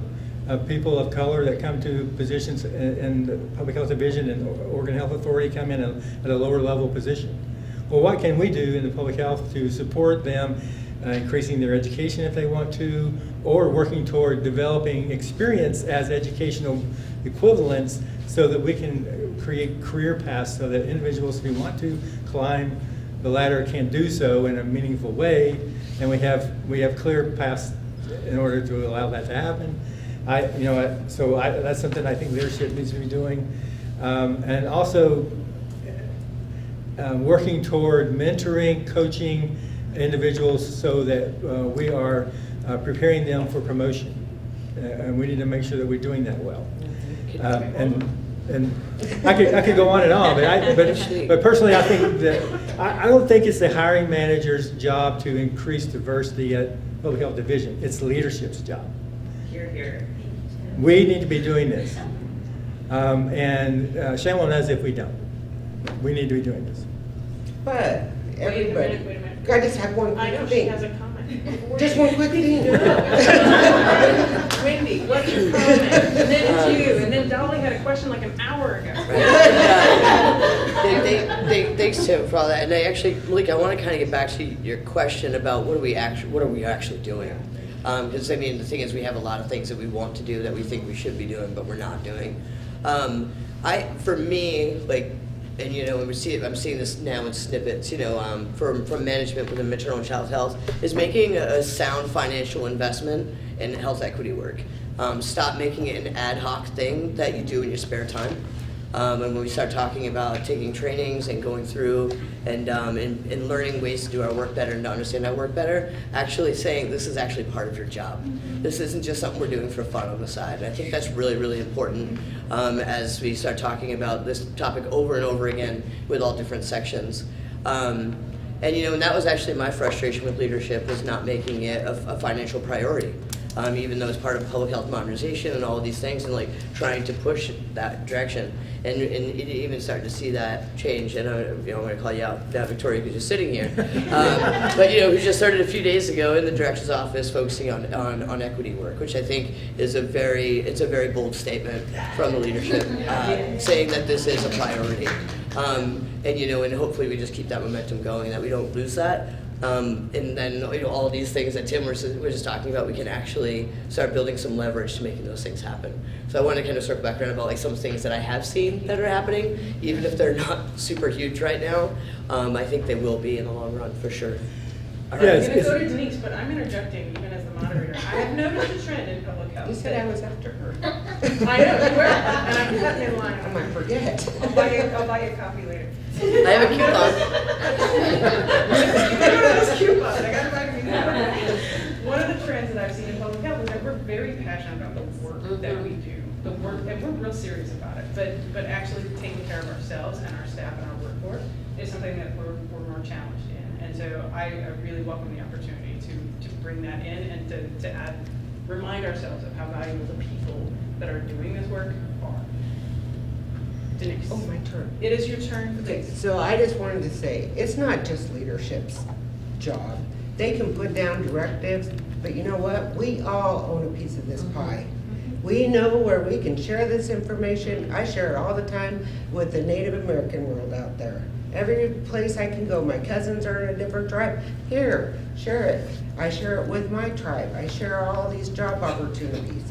of people of color that come to positions in the Public Health Division and Oregon Health Authority come in at a lower level position. Well, what can we do in the public health to support them, increasing their education if they want to, or working toward developing experience as educational equivalents so that we can create career paths so that individuals who want to climb the ladder can do so in a meaningful way, and we have clear paths in order to allow that to happen. That's something I think leadership needs to be doing, and also working toward mentoring, coaching individuals so that we are preparing them for promotion, and we need to make sure that we're doing that well. And I could go on and on, but personally, I think that I don't think it's the hiring manager's job to increase diversity at Public Health Division. It's leadership's job. Here. We need to be doing this, and shame on us if we don't. We need to be doing this. But everybody, Wait a minute. I just have one I know, quick she thing. has a comment. Just one quick thing. Wendy, what's your comment? And then it's you, and then Dolly had a question like an hour ago. Thanks, Tim, for all that. And I actually, Malika, I want to kind of get back to your question about what are we actually doing? Because I mean, the thing is, we have a lot of things that we want to do that we think we should be doing, but we're not doing. For me, like, and you know, when we see it, I'm seeing this now in snippets, you know, from management within maternal and child health, is making a sound financial investment in health equity work. Stop making it an ad hoc thing that you do in your spare time. And when we start talking about taking trainings and going through and learning ways to do our work better and to understand our work better, actually saying this is actually part of your job. This isn't just something we're doing for fun on the side. And I think that's really, really important as we start talking about this topic over and over again with all different sections. And you know, and that was actually my frustration with leadership, was not making it a financial priority. Even though it's part of public health modernization and all of these things, and like trying to push that direction, and even starting to see that change. And you know, I'm going to call you out now, Victoria, because you're sitting here. But you know, we just started a few days ago in the director's office focusing on equity work, which I think is a very bold statement from the leadership, saying that this is a priority. And you know, and hopefully we just keep that momentum going, that we don't lose that. And then, you know, all of these things that Tim was just talking about, we can actually start building some leverage to making those things happen. So I want to kind of circle back around about like some things that I have seen that are happening, even if they're not super huge right now. I think they will be in the long run for sure. All right. Yeah, I'm gonna go to Denise, but I'm interjecting even as the moderator. I have noticed a trend in public health. You said I was after her. I know, you were, and I'm cutting in line. I might forget. I'll buy you a copy later. I have a coupon. Those coupons, I gotta buy you. One of the trends that I've seen in public health is that we're very passionate about the work that we do. The work, and we're real serious about it, but actually taking care of ourselves and our staff and our workforce is something that we're more challenged in. And so I really welcome the opportunity to bring that in and to remind ourselves of how valuable the people that are doing this work are. Denise. Oh, my turn. It is your turn. Okay, so I just wanted to say, it's not just leadership's job. They can put down directives, but you know what? We all own a piece of this pie. We know where we can share this information. I share it all the time with the Native American world out there. Every place I can go, my cousins are in a different tribe. Here, share it. I share it with my tribe. I share all these job opportunities.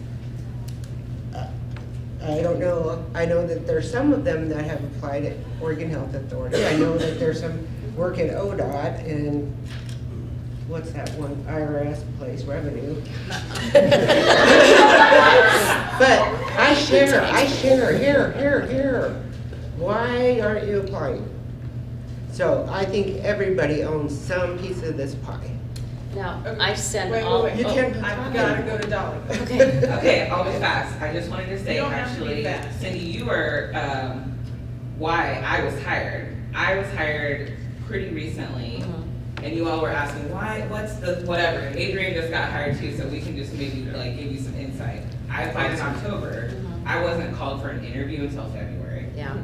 I don't know, I know that there's some of them that have applied at Oregon Health Authority. I know that there's some work in ODOT and what's that one, IRS place, revenue. But I share, here. Why aren't you applying? So I think everybody owns some piece of this pie. Now, Okay. I send Wait, all. You can't be I've got to go to Dolly. Okay. Okay, I'll be fast. I just wanted to You say, don't have to be actually, fast. Cindy, you were, why I was hired. I was hired pretty recently, and you all were asking, why, what's the, whatever. And Adrian just got hired too, so we can just maybe like give you some insight. I applied in October. I wasn't called for an interview until February. Yeah.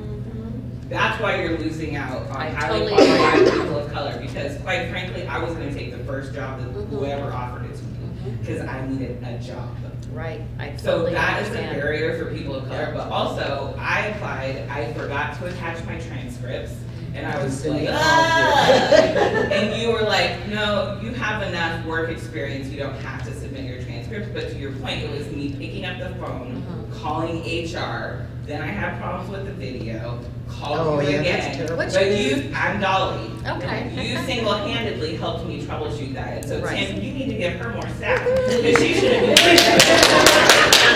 That's why you're losing out on I highly totally qualified agree. people of color, because quite frankly, I was gonna take the first job that whoever offered it to me, because I needed a job. Right, I So totally that is a understand. barrier for people of color, but also, I applied, I forgot to attach my transcripts, and I was like, ah! And you were like, no, you have enough work experience, you don't have to submit your transcripts, but to your point, it was me picking up the phone, calling HR, then I had problems with the video, called you yeah, that's again. terrible. What's But your name? I'm Dolly. Okay. You single-handedly helped me troubleshoot that, and so Right. Tim, you need to give her more staff, because she should have been doing that.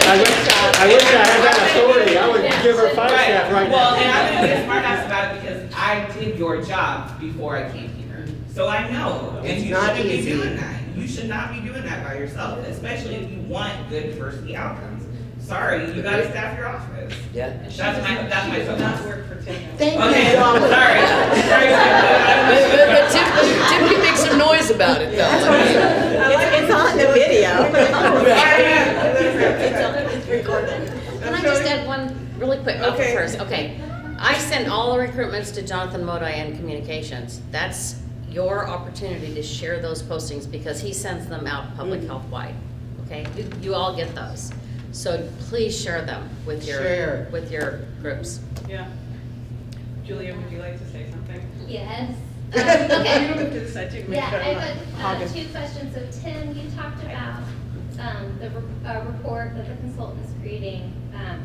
I wish I had that authority. I would give her 5 staff right Well, and now. I'm gonna be a smart ass about it because I did your job before I came here. So I know, and It's you not shouldn't be easy. doing that. You should not be doing that by yourself, especially if you want good diversity outcomes. Sorry, you gotta staff your office. Yeah. That's my Not soapbox. work for 10 minutes. Thank Okay, you, Dolly. sorry. But Tim can make some noise about it though. It's on the video. It's recorded. Can I just add one really quick, Okay. first, okay. I send all the recruitments to Jonathan Modai and Communications. That's your opportunity to share those postings because he sends them out public health wide. Okay, you all get those. So please share them with Share. your groups. Yeah. Julia, would you like to say something? Yes. You Okay. don't have to decide to make Yeah, sure. I have two questions. So Tim, you talked about the report that the consultant's creating.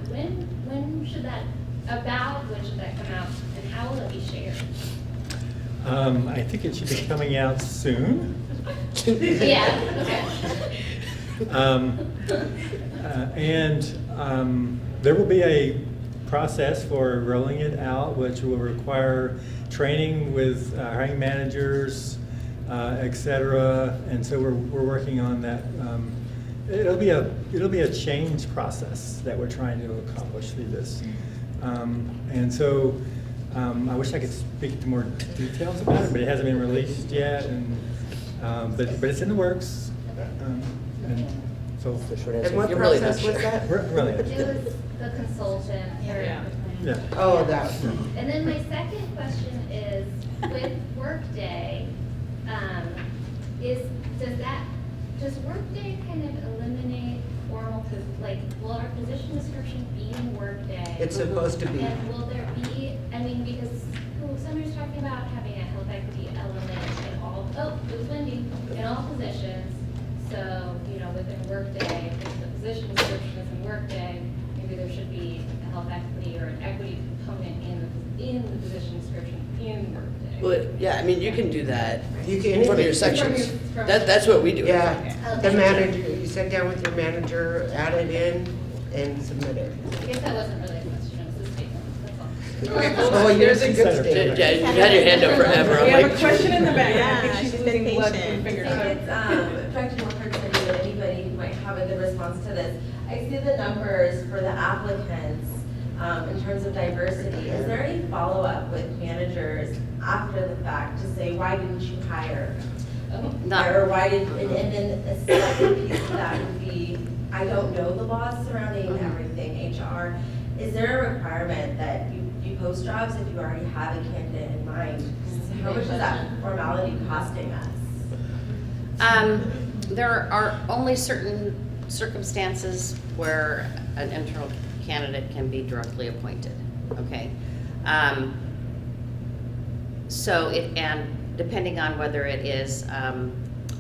When should that come out, and how will it be shared? I think it should be coming out soon. Yeah, okay. There will be a process for rolling it out, which will require training with hiring managers, et cetera. And so we're working on that. It'll be a change process that we're trying to accomplish through this. And so I wish I could speak to more details about it, but it hasn't been released yet. And but it's in the works. And so The short answer, And what you're really not process was sure. that? really, It was the consultant. Yeah. yeah. Oh, that. And then my second question is, with Workday, does Workday kind of eliminate formal, will our position description be in Workday? It's supposed to be. And will there be, because somebody's talking about having a health equity element in all, it was Wendy, in all positions. So, within Workday, if the position description is in Workday, maybe there should be a health equity or an equity component in the position description in Workday. Well, yeah, I mean, you can do that You can. from your sections. That's what we do. Yeah, the manager, you sit down with your manager, add it in, and submit it. I guess that wasn't really a question, it was a statement, that's all. Oh, yours is a good Yeah, statement. you've had your hand up forever. We I'm have a like, question in the back. I Yeah, think she's she's been losing blood from patient. I fingers. think it's Dr. Morford or anybody who might have a good response to this. I see the numbers for the applicants in terms of diversity. Is there any follow-up with managers after the fact to say, why didn't you hire? Or why did, and then a second piece of that would be, I don't know the laws surrounding everything, HR. Is there a requirement that you post jobs if you already have a candidate in mind? How much is that formality costing us? There are only certain circumstances where an internal candidate can be directly appointed, okay? So and depending on whether it is a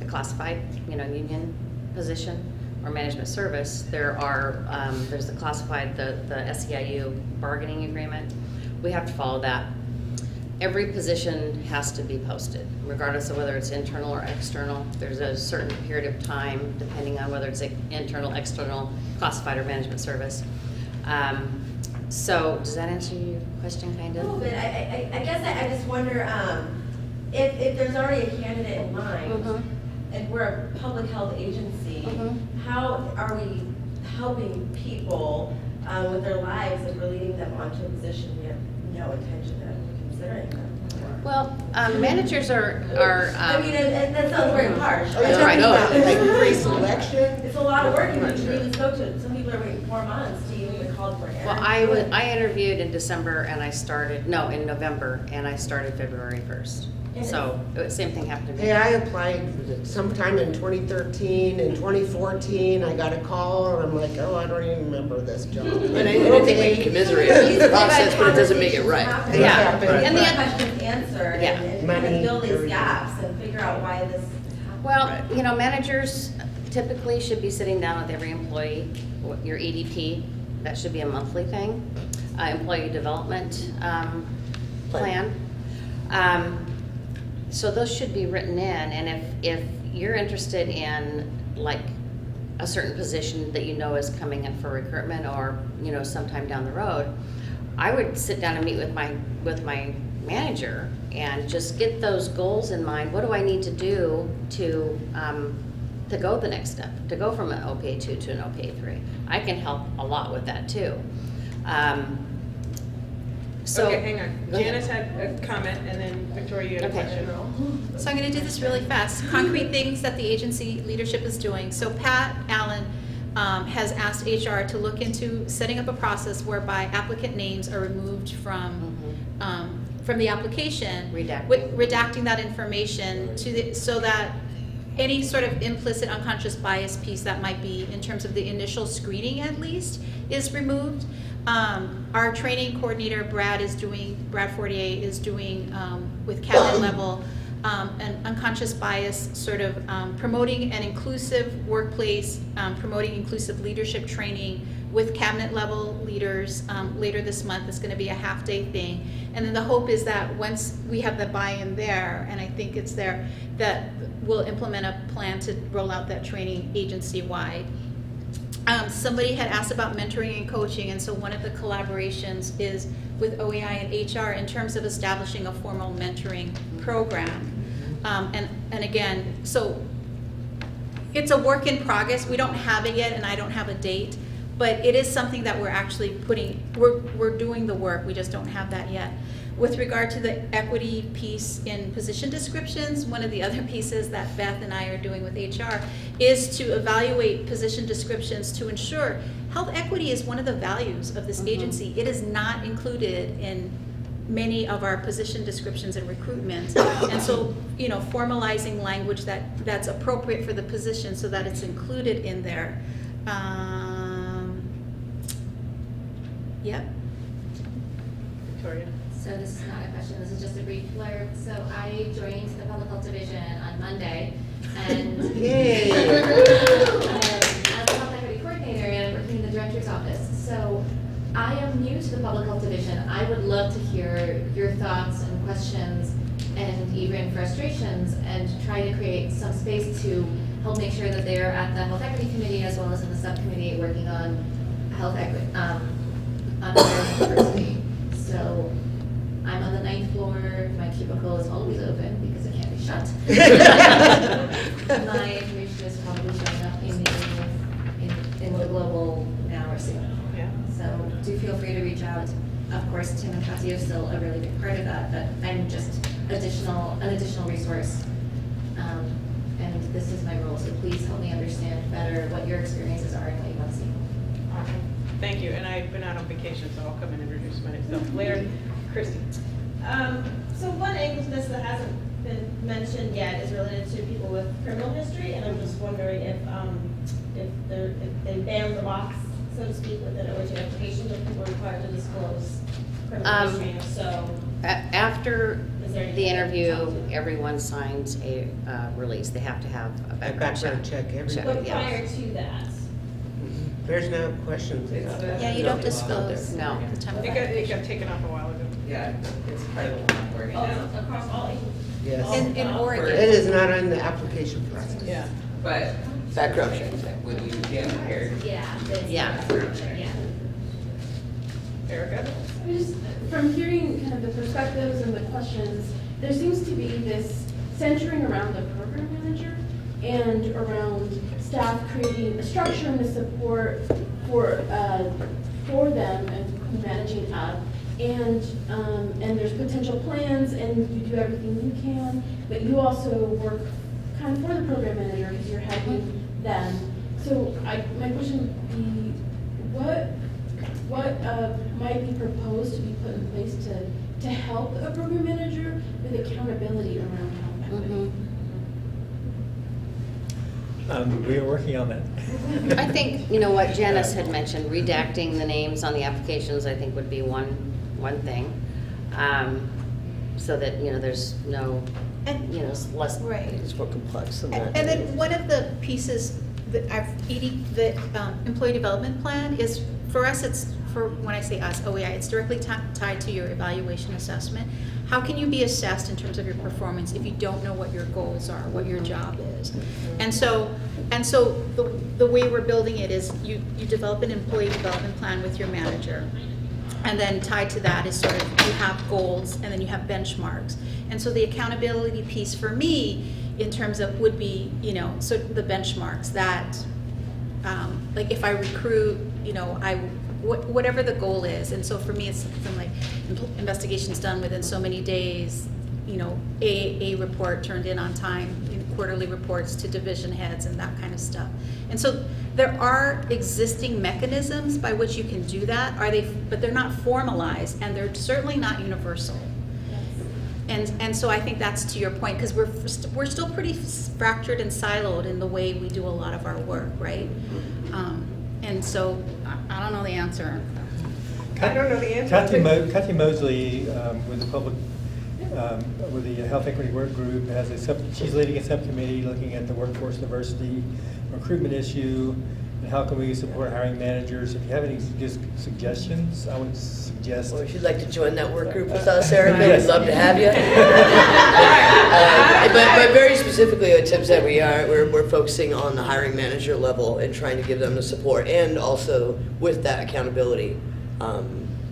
classified, union position or management service, there's the classified, the SEIU bargaining agreement. We have to follow that. Every position has to be posted, regardless of whether it's internal or external. There's a certain period of time, depending on whether it's internal, external, classified, or management service. So does that answer your question, kind A of? little bit. I guess I just wonder if there's already a candidate in mind, and we're a public health agency, how are we helping people with their lives if we're leading them onto a position we have no intention of considering them for? Well, managers are. I mean, and that sounds very harsh. Are you right? talking about like pre-selection? It's a lot of work. You even spoke to, some people are waiting 4 months to even get called for an Well, interview. I interviewed in December and in November, and I started February 1st. So same thing happened to me. Hey, I applied sometime in 2013, in 2014, I got a call, and I'm like, oh, I don't even remember this job. And I think we can commiserate the process, but it doesn't make it right. Things Yeah. happen. And the- Questions answered, Yeah. and Money, fill these everything. gaps and figure out why this. Well, Right. managers typically should be sitting down with every employee. Your EDP, that should be a monthly thing. Employee development plan. So those should be written in, and if you're interested in like a certain position that you know is coming in for recruitment or sometime down the road, I would sit down and meet with my manager and just get those goals in mind. What do I need to do to go the next step, to go from an OPA2 to an OPA3? I can help a lot with that too. So, Okay, hang on. go ahead. Janice had a comment, and then Victoria, you had a Okay. question. So I'm going to do this really fast. Concrete things that the agency leadership is doing. So Pat Allen has asked HR to look into setting up a process whereby applicant names are removed from from the application. Redacting. Redacting that information so that any sort of implicit unconscious bias piece that might be in terms of the initial screening at least is removed. Our training coordinator, Brad Fortier, is doing with cabinet level an unconscious bias sort of promoting an inclusive workplace, promoting inclusive leadership training with cabinet level leaders later this month. It's going to be a half-day thing. And then the hope is that once we have the buy-in there, and I think it's there, that we'll implement a plan to roll out that training agency-wide. Somebody had asked about mentoring and coaching, and so one of the collaborations is with OEI and HR in terms of establishing a formal mentoring program. And again, so it's a work in progress. We don't have it yet, and I don't have a date, but it is something that we're actually we're doing the work. We just don't have that yet. With regard to the equity piece in position descriptions, one of the other pieces that Beth and I are doing with HR is to evaluate position descriptions to ensure health equity is one of the values of this agency. It is not included in many of our position descriptions and recruitment. And so, formalizing language that's appropriate for the position so that it's included in there. Yep. Victoria? So this is not a question, this is just a brief blurb. So I joined the Public Health Division on Monday, and Yay! as a health equity coordinator and working in the director's office. So I am new to the Public Health Division. I would love to hear your thoughts and questions and even frustrations, and try to create some space to help make sure that they're at the Health Equity Committee as well as in the subcommittee working on health equity, on diversity. So I'm on the 9th floor. My cubicle is always open because it can't be shut. My information is probably showing up in the global now or soon. Yeah. So do feel free to reach out. Of course, Tim and Cassie are still a really big part of that, but I'm just an additional resource. And this is my role, so please help me understand better what your experiences are and what you want to see. Awesome. Thank you, and I've been out on vacation, so I'll come and introduce myself later. Christy? So one angle to this that hasn't been mentioned yet is related to people with criminal history, and I'm just wondering if they ban the box, so to speak, within OHA applications, if people are required to disclose criminal history, and if so. After Is there anything the that interview, you can tell to? everyone signs a release. They have to have a background check. But yeah. prior to that, There's no questions. Yeah, you don't disclose. No. The time of It got taken off a while ago. Yeah, it's part of the onboarding now. across all agencies. Yes. In Oregon. It is not on the application process. Yeah. But Background check. when you get hired, Yeah. Yeah. Yeah. Erica? Just from hearing kind of the perspectives and the questions, there seems to be this centering around the program manager and around staff creating a structure and the support for them and managing up. And there's potential plans, and you do everything you can, but you also work kind of for the program manager because you're helping them. So my question would be, what might be proposed to be put in place to help a program manager with accountability around health equity? We are working on that. I think, what Janice had mentioned, redacting the names on the applications, I think would be one thing. So that, there's no, it's less. Right. It's more complex than that. And then one of the pieces that the employee development plan is, for us, when I say us, OEI, it's directly tied to your evaluation assessment. How can you be assessed in terms of your performance if you don't know what your goals are, what your job is? And so the way we're building it is you develop an employee development plan with your manager. And then tied to that is sort of, you have goals and then you have benchmarks. And so the accountability piece for me in terms of would be, so the benchmarks that, like if I recruit, whatever the goal is. And so for me, it's something like investigations done within so many days, a report turned in on time, quarterly reports to division heads and that kind of stuff. And so there are existing mechanisms by which you can do that, but they're not formalized, and they're certainly not universal. And so I think that's to your point, because we're still pretty fractured and siloed in the way we do a lot of our work, right? And so I don't know the answer. I don't know the answer. Kathy Mosley with the public, with the Health Equity Work Group has she's leading a subcommittee looking at the workforce diversity recruitment issue and how can we support hiring managers. If you have any suggestions, I would suggest. Or if you'd like to join that work group with us, Erica, Yes. we'd love to have you. But very specifically, what Tim said, we're focusing on the hiring manager level and trying to give them the support and also with that accountability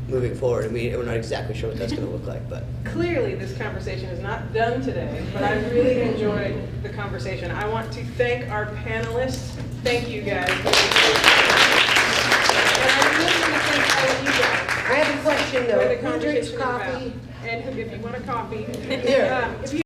moving forward. And we're not exactly sure what that's going to look like, but. Clearly, this conversation is not done today, but I really enjoyed the conversation. I want to thank our panelists. Thank you, guys. And I really want to thank all of you guys. I have a question though. For the Who drinks conversation about. coffee? And if you want a coffee. Here. If you